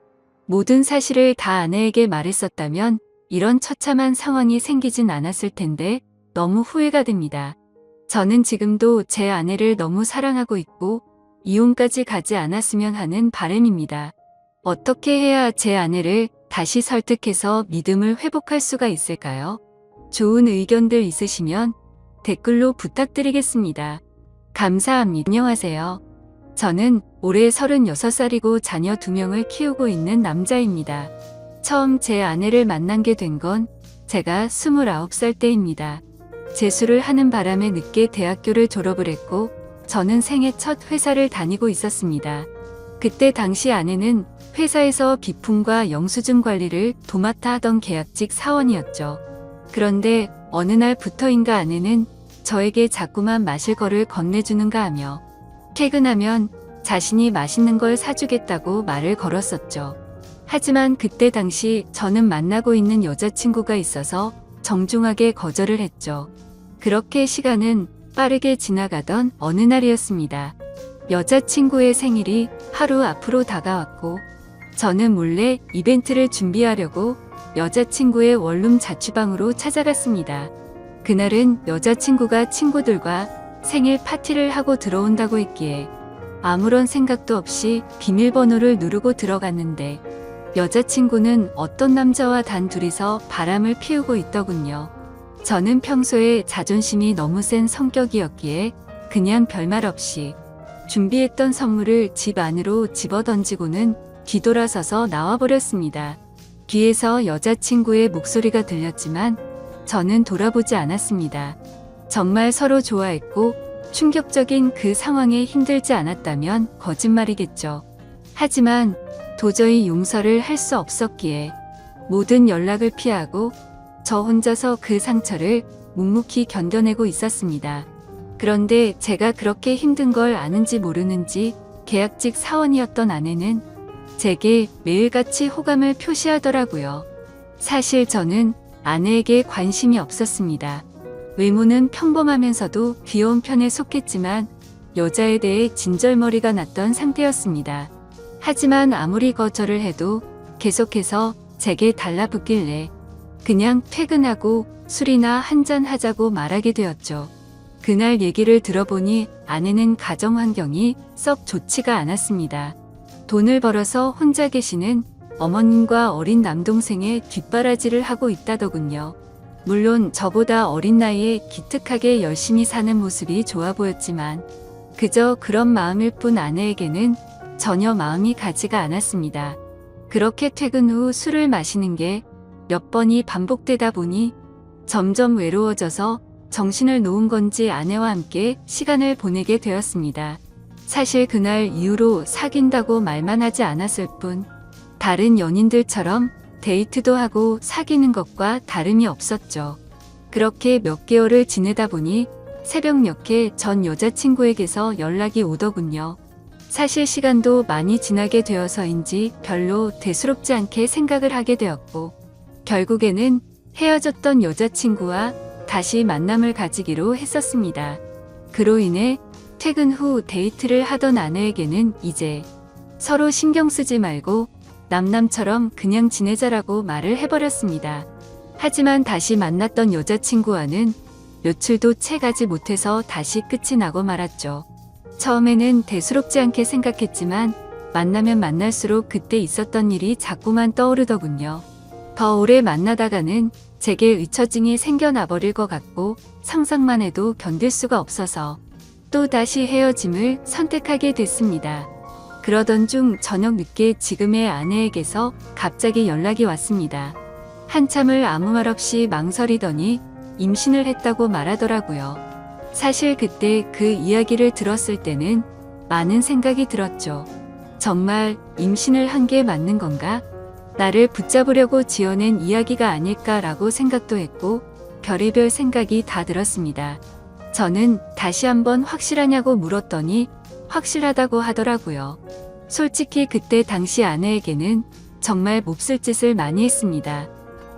모든 사실을 다 아내에게 말했었다면 이런 처참한 상황이 생기진 않았을 텐데 너무 후회가 됩니다. 저는 지금도 제 아내를 너무 사랑하고 있고 이혼까지 가지 않았으면 하는 바람입니다. 어떻게 해야 제 아내를 다시 설득해서 믿음을 회복할 수가 있을까요? 좋은 의견들 있으시면 댓글로 부탁드리겠습니다. 감사합니다. 안녕하세요. 저는 올해 36살이고 자녀 2명을 키우고 있는 남자입니다. 처음 제 아내를 만나게 된 건 제가 29살 때입니다. 재수를 하는 바람에 늦게 대학교를 졸업을 했고 저는 생애 첫 회사를 다니고 있었습니다. 그때 당시 아내는 회사에서 비품과 영수증 관리를 도맡아 하던 계약직 사원이었죠. 그런데 어느 날부터인가 아내는 저에게 자꾸만 마실 거를 건네주는가 하며 퇴근하면 자신이 맛있는 걸 사주겠다고 말을 걸었었죠. 하지만 그때 당시 저는 만나고 있는 여자친구가 있어서 정중하게 거절을 했죠. 그렇게 시간은 빠르게 지나가던 어느 날이었습니다. 여자친구의 생일이 하루 앞으로 다가왔고 저는 몰래 이벤트를 준비하려고 여자친구의 원룸 자취방으로 찾아갔습니다. 그날은 여자친구가 친구들과 생일 파티를 하고 들어온다고 했기에 아무런 생각도 없이 비밀번호를 누르고 들어갔는데 여자친구는 어떤 남자와 단 둘이서 바람을 피우고 있더군요. 저는 평소에 자존심이 너무 센 성격이었기에 그냥 별말 없이 준비했던 선물을 집 안으로 집어던지고는 뒤돌아서서 나와버렸습니다. 뒤에서 여자친구의 목소리가 들렸지만 저는 돌아보지 않았습니다. 정말 서로 좋아했고 충격적인 그 상황에 힘들지 않았다면 거짓말이겠죠. 하지만 도저히 용서를 할 수 없었기에 모든 연락을 피하고 저 혼자서 그 상처를 묵묵히 견뎌내고 있었습니다. 그런데 제가 그렇게 힘든 걸 아는지 모르는지 계약직 사원이었던 아내는 제게 매일같이 호감을 표시하더라고요. 사실 저는 아내에게 관심이 없었습니다. 외모는 평범하면서도 귀여운 편에 속했지만 여자에 대해 진절머리가 났던 상태였습니다. 하지만 아무리 거절을 해도 계속해서 제게 달라붙길래 그냥 퇴근하고 술이나 한잔 하자고 말하게 되었죠. 그날 얘기를 들어보니 아내는 가정 환경이 썩 좋지가 않았습니다. 돈을 벌어서 혼자 계시는 어머님과 어린 남동생의 뒷바라지를 하고 있다더군요. 물론 저보다 어린 나이에 기특하게 열심히 사는 모습이 좋아 보였지만 그저 그런 마음일 뿐 아내에게는 전혀 마음이 가지가 않았습니다. 그렇게 퇴근 후 술을 마시는 게 몇 번이 반복되다 보니 점점 외로워져서 정신을 놓은 건지 아내와 함께 시간을 보내게 되었습니다. 사실 그날 이후로 사귄다고 말만 하지 않았을 뿐 다른 연인들처럼 데이트도 하고 사귀는 것과 다름이 없었죠. 그렇게 몇 개월을 지내다 보니 새벽녘에 전 여자친구에게서 연락이 오더군요. 사실 시간도 많이 지나게 되어서인지 별로 대수롭지 않게 생각을 하게 되었고 결국에는 헤어졌던 여자친구와 다시 만남을 가지기로 했었습니다. 그로 인해 퇴근 후 데이트를 하던 아내에게는 이제 서로 신경 쓰지 말고 남남처럼 그냥 지내자라고 말을 해버렸습니다. 하지만 다시 만났던 여자친구와는 며칠도 채 가지 못해서 다시 끝이 나고 말았죠. 처음에는 대수롭지 않게 생각했지만 만나면 만날수록 그때 있었던 일이 자꾸만 떠오르더군요. 더 오래 만나다가는 제게 의처증이 생겨나 버릴 것 같고 상상만 해도 견딜 수가 없어서 또 다시 헤어짐을 선택하게 됐습니다. 그러던 중 저녁 늦게 지금의 아내에게서 갑자기 연락이 왔습니다. 한참을 아무 말 없이 망설이더니 임신을 했다고 말하더라고요. 사실 그때 그 이야기를 들었을 때는 많은 생각이 들었죠. 정말 임신을 한 게 맞는 건가? 나를 붙잡으려고 지어낸 이야기가 아닐까라고 생각도 했고 별의별 생각이 다 들었습니다. 저는 다시 한번 확실하냐고 물었더니 확실하다고 하더라고요. 솔직히 그때 당시 아내에게는 정말 몹쓸 짓을 많이 했습니다.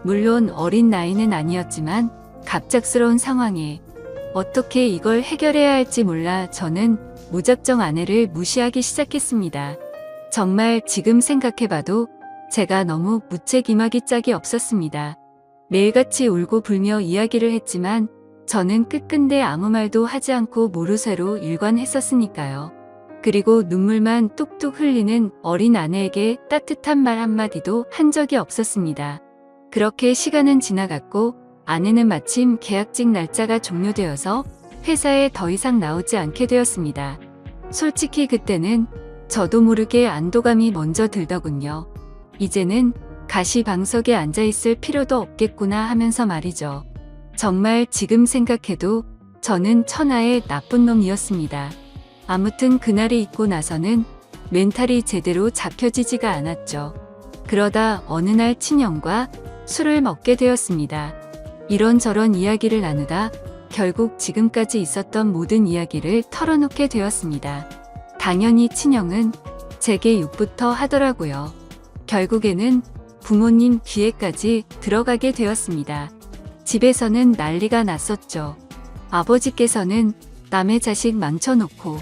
물론 어린 나이는 아니었지만 갑작스러운 상황에 어떻게 이걸 해결해야 할지 몰라 저는 무작정 아내를 무시하기 시작했습니다. 정말 지금 생각해봐도 제가 너무 무책임하기 짝이 없었습니다. 매일같이 울고 불며 이야기를 했지만 저는 끝끝내 아무 말도 하지 않고 모르쇠로 일관했었으니까요. 그리고 눈물만 뚝뚝 흘리는 어린 아내에게 따뜻한 말 한마디도 한 적이 없었습니다. 그렇게 시간은 지나갔고 아내는 마침 계약직 날짜가 종료되어서 회사에 더 이상 나오지 않게 되었습니다. 솔직히 그때는 저도 모르게 안도감이 먼저 들더군요. 이제는 가시방석에 앉아있을 필요도 없겠구나 하면서 말이죠. 정말 지금 생각해도 저는 천하의 나쁜 놈이었습니다. 아무튼 그날이 있고 나서는 멘탈이 제대로 잡혀지지가 않았죠. 그러다 어느 날 친형과 술을 먹게 되었습니다. 이런저런 이야기를 나누다 결국 지금까지 있었던 모든 이야기를 털어놓게 되었습니다. 당연히 친형은 제게 욕부터 하더라고요. 결국에는 부모님 귀에까지 들어가게 되었습니다. 집에서는 난리가 났었죠. 아버지께서는 남의 자식 망쳐놓고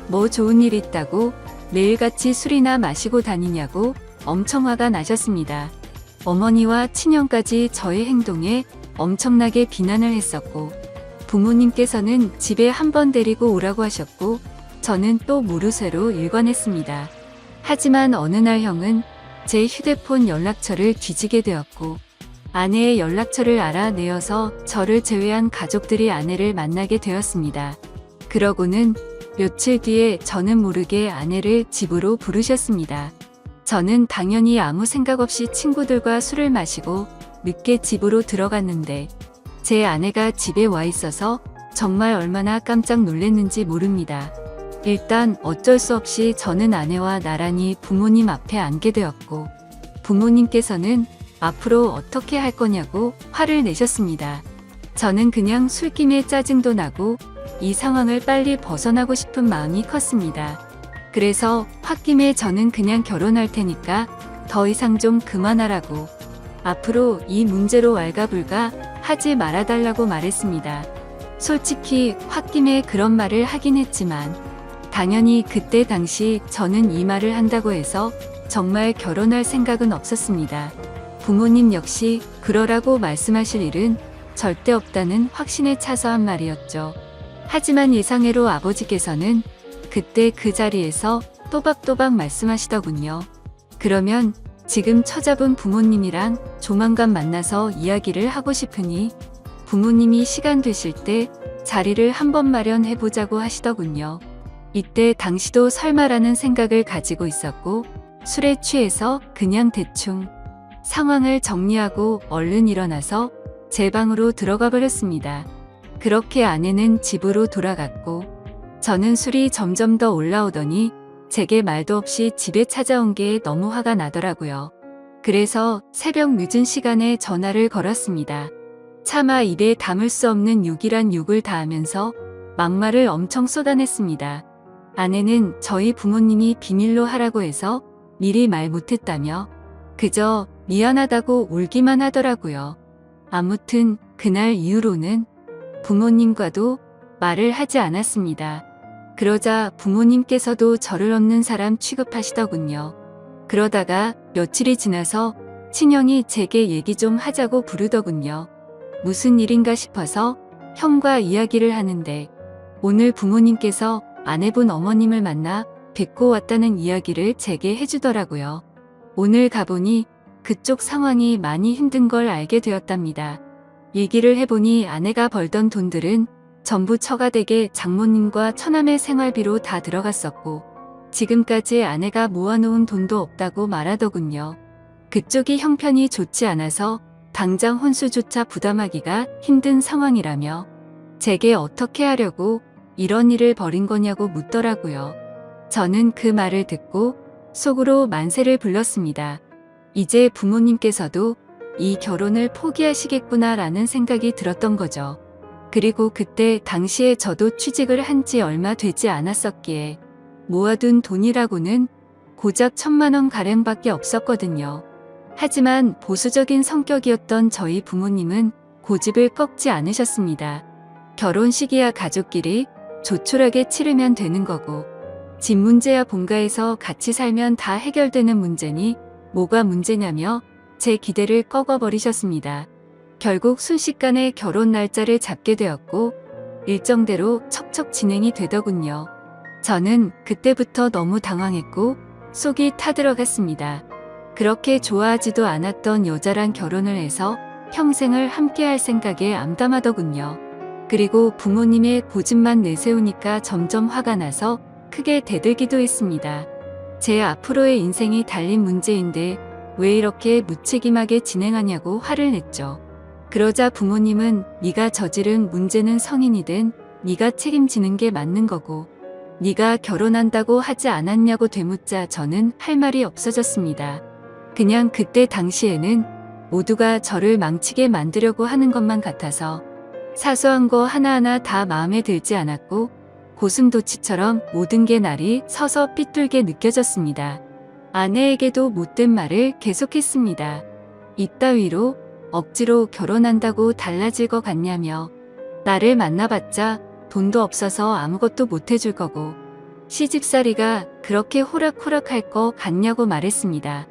뭐 좋은 일 있다고 매일같이 술이나 마시고 다니냐고 엄청 화가 나셨습니다. 어머니와 친형까지 저의 행동에 엄청나게 비난을 했었고 부모님께서는 집에 한번 데리고 오라고 하셨고 저는 또 모르쇠로 일관했습니다. 하지만 어느 날 형은 제 휴대폰 연락처를 뒤지게 되었고 아내의 연락처를 알아내어서 저를 제외한 가족들이 아내를 만나게 되었습니다. 그러고는 며칠 뒤에 저는 모르게 아내를 집으로 부르셨습니다. 저는 당연히 아무 생각 없이 친구들과 술을 마시고 늦게 집으로 들어갔는데 제 아내가 집에 와 있어서 정말 얼마나 깜짝 놀랐는지 모릅니다. 일단 어쩔 수 없이 저는 아내와 나란히 부모님 앞에 앉게 되었고 부모님께서는 앞으로 어떻게 할 거냐고 화를 내셨습니다. 저는 그냥 술김에 짜증도 나고 이 상황을 빨리 벗어나고 싶은 마음이 컸습니다. 그래서 홧김에 저는 그냥 결혼할 테니까 더 이상 좀 그만하라고 앞으로 이 문제로 왈가불가 하지 말아달라고 말했습니다. 솔직히 홧김에 그런 말을 하긴 했지만 당연히 그때 당시 저는 이 말을 한다고 해서 정말 결혼할 생각은 없었습니다. 부모님 역시 그러라고 말씀하실 일은 절대 없다는 확신에 차서 한 말이었죠. 하지만 예상외로 아버지께서는 그때 그 자리에서 또박또박 말씀하시더군요. 그러면 지금 처잡은 부모님이랑 조만간 만나서 이야기를 하고 싶으니 부모님이 시간 되실 때 자리를 한번 마련해보자고 하시더군요. 이때 당시도 설마라는 생각을 가지고 있었고 술에 취해서 그냥 대충 상황을 정리하고 얼른 일어나서 제 방으로 들어가 버렸습니다. 그렇게 아내는 집으로 돌아갔고 저는 술이 점점 더 올라오더니 제게 말도 없이 집에 찾아온 게 너무 화가 나더라고요. 그래서 새벽 늦은 시간에 전화를 걸었습니다. 차마 입에 담을 수 없는 욕이란 욕을 다하면서 막말을 엄청 쏟아냈습니다. 아내는 저희 부모님이 비밀로 하라고 해서 미리 말 못했다며 그저 미안하다고 울기만 하더라고요. 아무튼 그날 이후로는 부모님과도 말을 하지 않았습니다. 그러자 부모님께서도 저를 없는 사람 취급하시더군요. 그러다가 며칠이 지나서 친형이 제게 얘기 좀 하자고 부르더군요. 무슨 일인가 싶어서 형과 이야기를 하는데 오늘 부모님께서 아내분 어머님을 만나 뵙고 왔다는 이야기를 제게 해주더라고요. 오늘 가보니 그쪽 상황이 많이 힘든 걸 알게 되었답니다. 얘기를 해보니 아내가 벌던 돈들은 전부 처가댁에 장모님과 처남의 생활비로 다 들어갔었고 지금까지 아내가 모아놓은 돈도 없다고 말하더군요. 그쪽이 형편이 좋지 않아서 당장 혼수조차 부담하기가 힘든 상황이라며 제게 어떻게 하려고 이런 일을 벌인 거냐고 묻더라고요. 저는 그 말을 듣고 속으로 만세를 불렀습니다. 이제 부모님께서도 이 결혼을 포기하시겠구나라는 생각이 들었던 거죠. 그리고 그때 당시에 저도 취직을 한 지 얼마 되지 않았었기에 모아둔 돈이라고는 고작 1,000만 원 가량밖에 없었거든요. 하지만 보수적인 성격이었던 저희 부모님은 고집을 꺾지 않으셨습니다. 결혼식이야 가족끼리 조촐하게 치르면 되는 거고 집 문제야 본가에서 같이 살면 다 해결되는 문제니 뭐가 문제냐며 제 기대를 꺾어버리셨습니다. 결국 순식간에 결혼 날짜를 잡게 되었고 일정대로 척척 진행이 되더군요. 저는 그때부터 너무 당황했고 속이 타들어갔습니다. 그렇게 좋아하지도 않았던 여자랑 결혼을 해서 평생을 함께할 생각에 암담하더군요. 그리고 부모님의 고집만 내세우니까 점점 화가 나서 크게 대들기도 했습니다. 제 앞으로의 인생이 달린 문제인데 왜 이렇게 무책임하게 진행하냐고 화를 냈죠. 그러자 부모님은 네가 저지른 문제는 성인이 된 네가 책임지는 게 맞는 거고 네가 결혼한다고 하지 않았냐고 되묻자 저는 할 말이 없어졌습니다. 그냥 그때 당시에는 모두가 저를 망치게 만들려고 하는 것만 같아서 사소한 거 하나하나 다 마음에 들지 않았고 고슴도치처럼 모든 게 날이 서서 삐뚤게 느껴졌습니다. 아내에게도 못된 말을 계속했습니다. 이따위로 억지로 결혼한다고 달라질 것 같냐며 나를 만나봤자 돈도 없어서 아무것도 못 해줄 거고 시집살이가 그렇게 호락호락할 것 같냐고 말했습니다.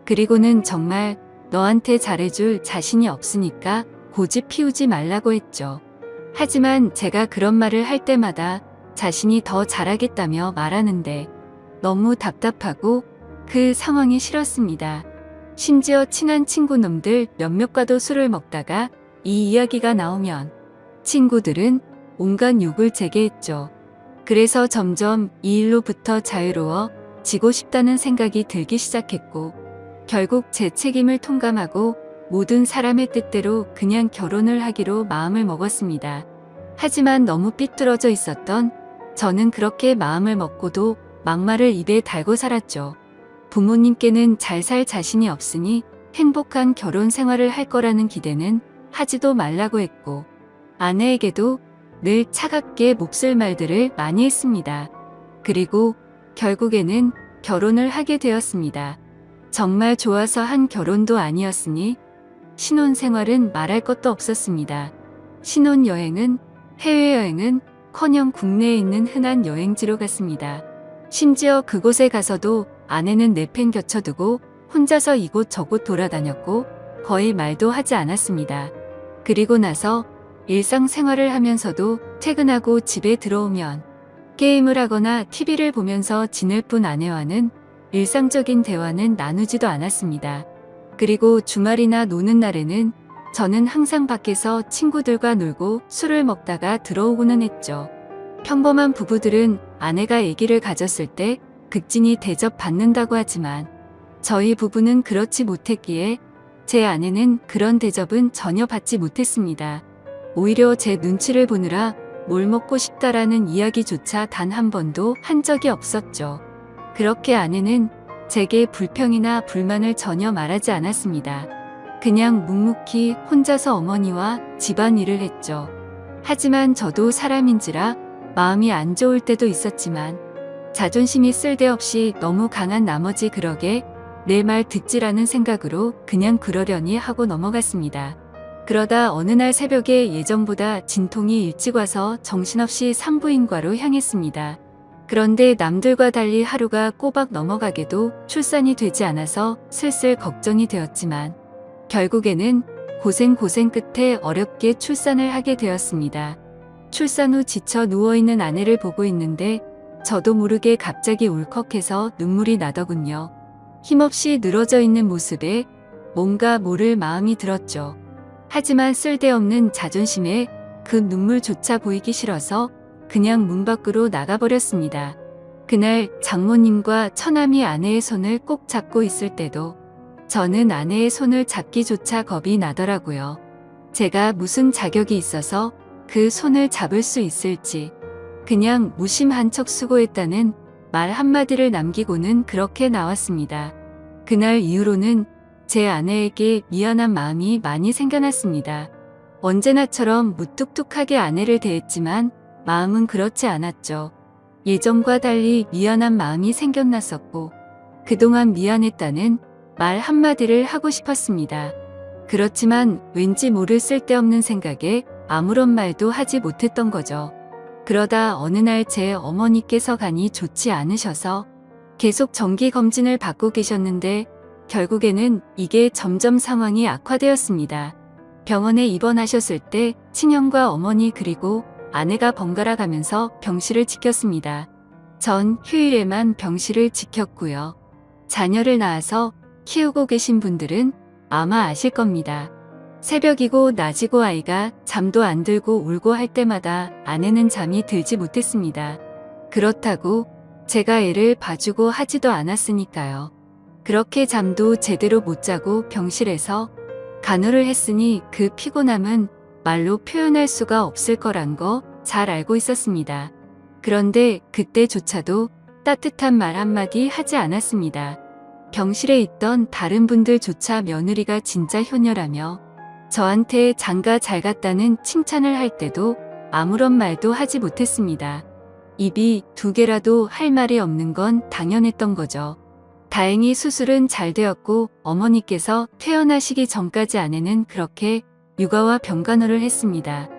그리고는 정말 너한테 잘해줄 자신이 없으니까 고집 피우지 말라고 했죠. 하지만 제가 그런 말을 할 때마다 자신이 더 잘하겠다며 말하는데 너무 답답하고 그 상황이 싫었습니다. 심지어 친한 친구놈들 몇몇과도 술을 먹다가 이 이야기가 나오면 친구들은 온갖 욕을 제게 했죠. 그래서 점점 이 일로부터 자유로워지고 싶다는 생각이 들기 시작했고 결국 제 책임을 통감하고 모든 사람의 뜻대로 그냥 결혼을 하기로 마음을 먹었습니다. 하지만 너무 삐뚤어져 있었던 저는 그렇게 마음을 먹고도 막말을 입에 달고 살았죠. 부모님께는 잘 살 자신이 없으니 행복한 결혼 생활을 할 거라는 기대는 하지도 말라고 했고 아내에게도 늘 차갑게 몹쓸 말들을 많이 했습니다. 그리고 결국에는 결혼을 하게 되었습니다. 정말 좋아서 한 결혼도 아니었으니 신혼생활은 말할 것도 없었습니다. 신혼여행은 해외여행은커녕 국내에 있는 흔한 여행지로 갔습니다. 심지어 그곳에 가서도 아내는 내팽 겹쳐두고 혼자서 이곳 저곳 돌아다녔고 거의 말도 하지 않았습니다. 그리고 나서 일상생활을 하면서도 퇴근하고 집에 들어오면 게임을 하거나 TV를 보면서 지낼 뿐 아내와는 일상적인 대화는 나누지도 않았습니다. 그리고 주말이나 노는 날에는 저는 항상 밖에서 친구들과 놀고 술을 먹다가 들어오고는 했죠. 평범한 부부들은 아내가 아기를 가졌을 때 극진히 대접받는다고 하지만 저희 부부는 그렇지 못했기에 제 아내는 그런 대접은 전혀 받지 못했습니다. 오히려 제 눈치를 보느라 뭘 먹고 싶다라는 이야기조차 단 한 번도 한 적이 없었죠. 그렇게 아내는 제게 불평이나 불만을 전혀 말하지 않았습니다. 그냥 묵묵히 혼자서 어머니와 집안일을 했죠. 하지만 저도 사람인지라 마음이 안 좋을 때도 있었지만 자존심이 쓸데없이 너무 강한 나머지 그러게 내 말 듣지라는 생각으로 그냥 그러려니 하고 넘어갔습니다. 그러다 어느 날 새벽에 예정보다 진통이 일찍 와서 정신없이 산부인과로 향했습니다. 그런데 남들과 달리 하루가 꼬박 넘어가게도 출산이 되지 않아서 슬슬 걱정이 되었지만 결국에는 고생 끝에 어렵게 출산을 하게 되었습니다. 출산 후 지쳐 누워있는 아내를 보고 있는데 저도 모르게 갑자기 울컥해서 눈물이 나더군요. 힘없이 늘어져 있는 모습에 뭔가 모를 마음이 들었죠. 하지만 쓸데없는 자존심에 그 눈물조차 보이기 싫어서 그냥 문 밖으로 나가버렸습니다. 그날 장모님과 처남이 아내의 손을 꼭 잡고 있을 때도 저는 아내의 손을 잡기조차 겁이 나더라고요. 제가 무슨 자격이 있어서 그 손을 잡을 수 있을지 그냥 무심한 척 수고했다는 말 한마디를 남기고는 그렇게 나왔습니다. 그날 이후로는 제 아내에게 미안한 마음이 많이 생겨났습니다. 언제나처럼 무뚝뚝하게 아내를 대했지만 마음은 그렇지 않았죠. 예전과 달리 미안한 마음이 생겨났었고 그동안 미안했다는 말 한마디를 하고 싶었습니다. 그렇지만 왠지 모를 쓸데없는 생각에 아무런 말도 하지 못했던 거죠. 그러다 어느 날 제 어머니께서 간이 좋지 않으셔서 계속 정기검진을 받고 계셨는데 결국에는 이게 점점 상황이 악화되었습니다. 병원에 입원하셨을 때 친형과 어머니 그리고 아내가 번갈아 가면서 병실을 지켰습니다. 전 휴일에만 병실을 지켰고요. 자녀를 낳아서 키우고 계신 분들은 아마 아실 겁니다. 새벽이고 낮이고 아이가 잠도 안 들고 울고 할 때마다 아내는 잠이 들지 못했습니다. 그렇다고 제가 애를 봐주고 하지도 않았으니까요. 그렇게 잠도 제대로 못 자고 병실에서 간호를 했으니 그 피곤함은 말로 표현할 수가 없을 거란 거 잘 알고 있었습니다. 그런데 그때조차도 따뜻한 말 한마디 하지 않았습니다. 병실에 있던 다른 분들조차 며느리가 진짜 효녀라며 저한테 장가 잘 갔다는 칭찬을 할 때도 아무런 말도 하지 못했습니다. 입이 두 개라도 할 말이 없는 건 당연했던 거죠. 다행히 수술은 잘 되었고 어머니께서 퇴원하시기 전까지 아내는 그렇게 육아와 병간호를 했습니다.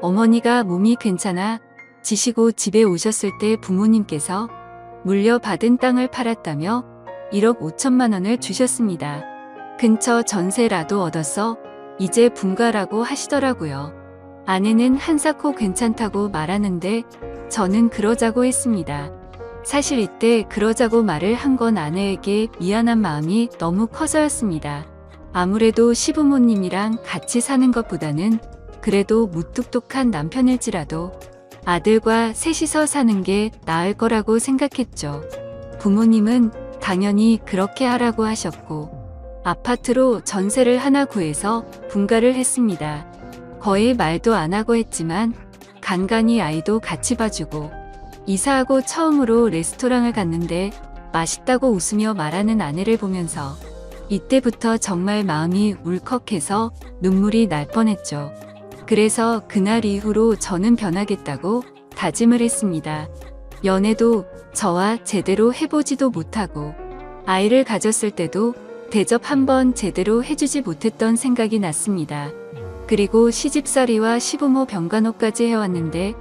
어머니가 몸이 괜찮아 지시고 집에 오셨을 때 부모님께서 물려받은 땅을 팔았다며 1억 5천만 원을 주셨습니다. 근처 전세라도 얻어서 이제 분가라고 하시더라고요. 아내는 한사코 괜찮다고 말하는데 저는 그러자고 했습니다. 사실 이때 그러자고 말을 한 건 아내에게 미안한 마음이 너무 커서였습니다. 아무래도 시부모님이랑 같이 사는 것보다는 그래도 무뚝뚝한 남편일지라도 아들과 셋이서 사는 게 나을 거라고 생각했죠. 부모님은 당연히 그렇게 하라고 하셨고 아파트로 전세를 하나 구해서 분가를 했습니다. 거의 말도 안 하고 했지만 간간히 아이도 같이 봐주고 이사하고 처음으로 레스토랑을 갔는데 맛있다고 웃으며 말하는 아내를 보면서 이때부터 정말 마음이 울컥해서 눈물이 날 뻔했죠. 그래서 그날 이후로 저는 변하겠다고 다짐을 했습니다. 연애도 저와 제대로 해보지도 못하고 아이를 가졌을 때도 대접 한번 제대로 해주지 못했던 생각이 났습니다. 그리고 시집살이와 시부모 병간호까지 해왔는데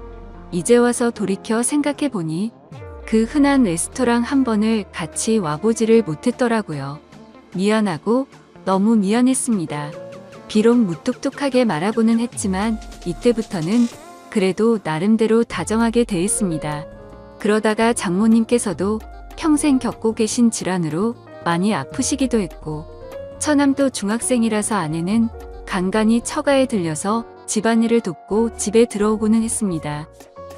이제 와서 돌이켜 생각해보니 그 흔한 레스토랑 한 번을 같이 와보지를 못했더라고요. 미안하고 너무 미안했습니다. 비록 무뚝뚝하게 말하고는 했지만 이때부터는 그래도 나름대로 다정하게 대했습니다. 그러다가 장모님께서도 평생 겪고 계신 질환으로 많이 아프시기도 했고 처남도 중학생이라서 아내는 간간히 처가에 들려서 집안일을 돕고 집에 들어오고는 했습니다.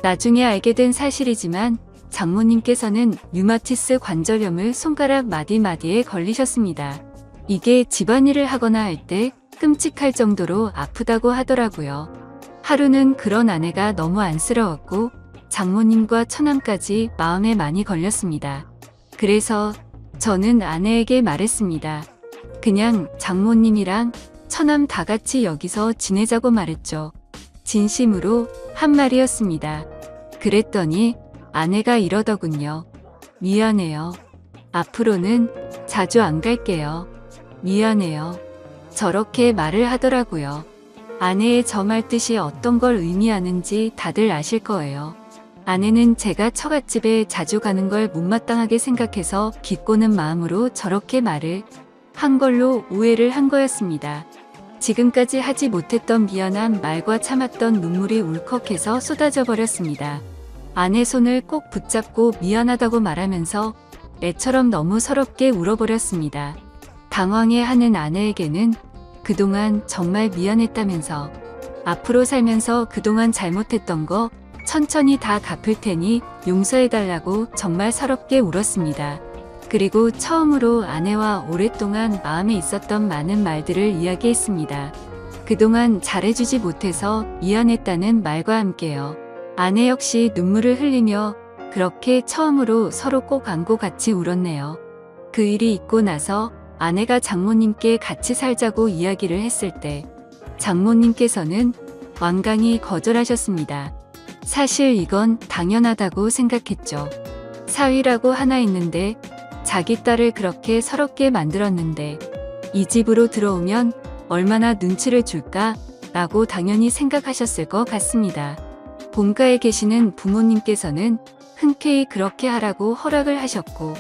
나중에 알게 된 사실이지만 장모님께서는 류마티스 관절염을 손가락 마디마디에 걸리셨습니다. 이게 집안일을 하거나 할 때 끔찍할 정도로 아프다고 하더라고요. 하루는 그런 아내가 너무 안쓰러웠고 장모님과 처남까지 마음에 많이 걸렸습니다. 그래서 저는 아내에게 말했습니다. 그냥 장모님이랑 처남 다 같이 여기서 지내자고 말했죠. 진심으로 한 말이었습니다. 그랬더니 아내가 이러더군요. 미안해요. 앞으로는 자주 안 갈게요. 미안해요. 저렇게 말을 하더라고요. 아내의 저 말 뜻이 어떤 걸 의미하는지 다들 아실 거예요. 아내는 제가 처갓집에 자주 가는 걸 못마땅하게 생각해서 비꼬는 마음으로 저렇게 말을 한 걸로 오해를 한 거였습니다. 지금까지 하지 못했던 미안한 말과 참았던 눈물이 울컥해서 쏟아져 버렸습니다. 아내 손을 꼭 붙잡고 미안하다고 말하면서 애처럼 너무 서럽게 울어버렸습니다. 당황해하는 아내에게는 그동안 정말 미안했다면서 앞으로 살면서 그동안 잘못했던 거 천천히 다 갚을 테니 용서해달라고 정말 서럽게 울었습니다. 그리고 처음으로 아내와 오랫동안 마음에 있었던 많은 말들을 이야기했습니다. 그동안 잘해주지 못해서 미안했다는 말과 함께요. 아내 역시 눈물을 흘리며 그렇게 처음으로 서로 꼭 안고 같이 울었네요. 그 일이 있고 나서 아내가 장모님께 같이 살자고 이야기를 했을 때 장모님께서는 완강히 거절하셨습니다. 사실 이건 당연하다고 생각했죠. 사위라고 하나 있는데 자기 딸을 그렇게 서럽게 만들었는데 이 집으로 들어오면 얼마나 눈치를 줄까 라고 당연히 생각하셨을 것 같습니다. 본가에 계시는 부모님께서는 흔쾌히 그렇게 하라고 허락을 하셨고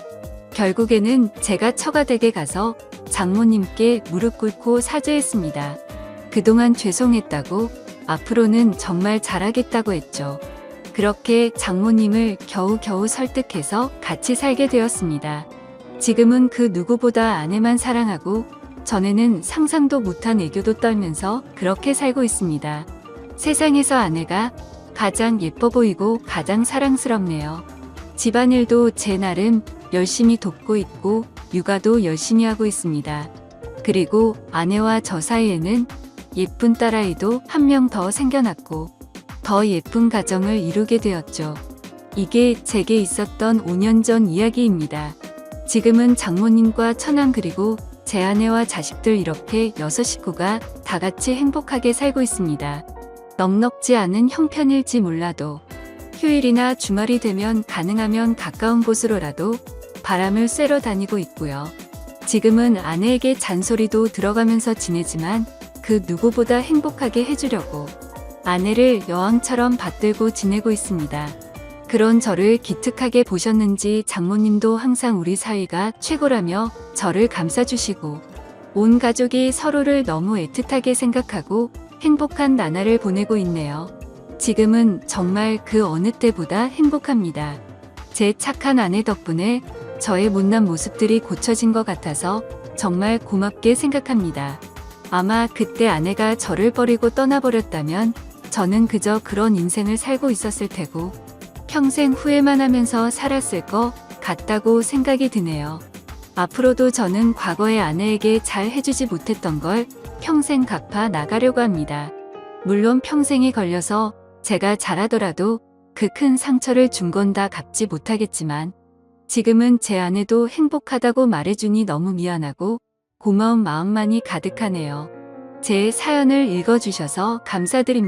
결국에는 제가 처가댁에 가서 장모님께 무릎 꿇고 사죄했습니다. 그동안 죄송했다고, 앞으로는 정말 잘하겠다고 했죠. 그렇게 장모님을 겨우겨우 설득해서 같이 살게 되었습니다. 지금은 그 누구보다 아내만 사랑하고 전에는 상상도 못한 애교도 떨면서 그렇게 살고 있습니다. 세상에서 아내가 가장 예뻐 보이고 가장 사랑스럽네요. 집안일도 제 나름 열심히 돕고 있고 육아도 열심히 하고 있습니다. 그리고 아내와 저 사이에는 예쁜 딸아이도 한 명 더 생겨났고 더 예쁜 가정을 이루게 되었죠. 이게 제게 있었던 5년 전 이야기입니다. 지금은 장모님과 처남 그리고 제 아내와 자식들 이렇게 6식구가 다 같이 행복하게 살고 있습니다. 넉넉지 않은 형편일지 몰라도 휴일이나 주말이 되면 가능하면 가까운 곳으로라도 바람을 쐬러 다니고 있고요. 지금은 아내에게 잔소리도 들어가면서 지내지만 그 누구보다 행복하게 해주려고 아내를 여왕처럼 받들고 지내고 있습니다. 그런 저를 기특하게 보셨는지 장모님도 항상 우리 사이가 최고라며 저를 감싸주시고 온 가족이 서로를 너무 애틋하게 생각하고 행복한 나날을 보내고 있네요. 지금은 정말 그 어느 때보다 행복합니다. 제 착한 아내 덕분에 저의 못난 모습들이 고쳐진 것 같아서 정말 고맙게 생각합니다. 아마 그때 아내가 저를 버리고 떠나버렸다면 저는 그저 그런 인생을 살고 있었을 테고 평생 후회만 하면서 살았을 것 같다고 생각이 드네요. 앞으로도 저는 과거의 아내에게 잘 해주지 못했던 걸 평생 갚아 나가려고 합니다. 물론 평생이 걸려서 제가 잘하더라도 그 큰 상처를 준 건 다 갚지 못하겠지만 지금은 제 아내도 행복하다고 말해주니 너무 미안하고 고마운 마음만이 가득하네요. 제 사연을 읽어주셔서 감사드립니다.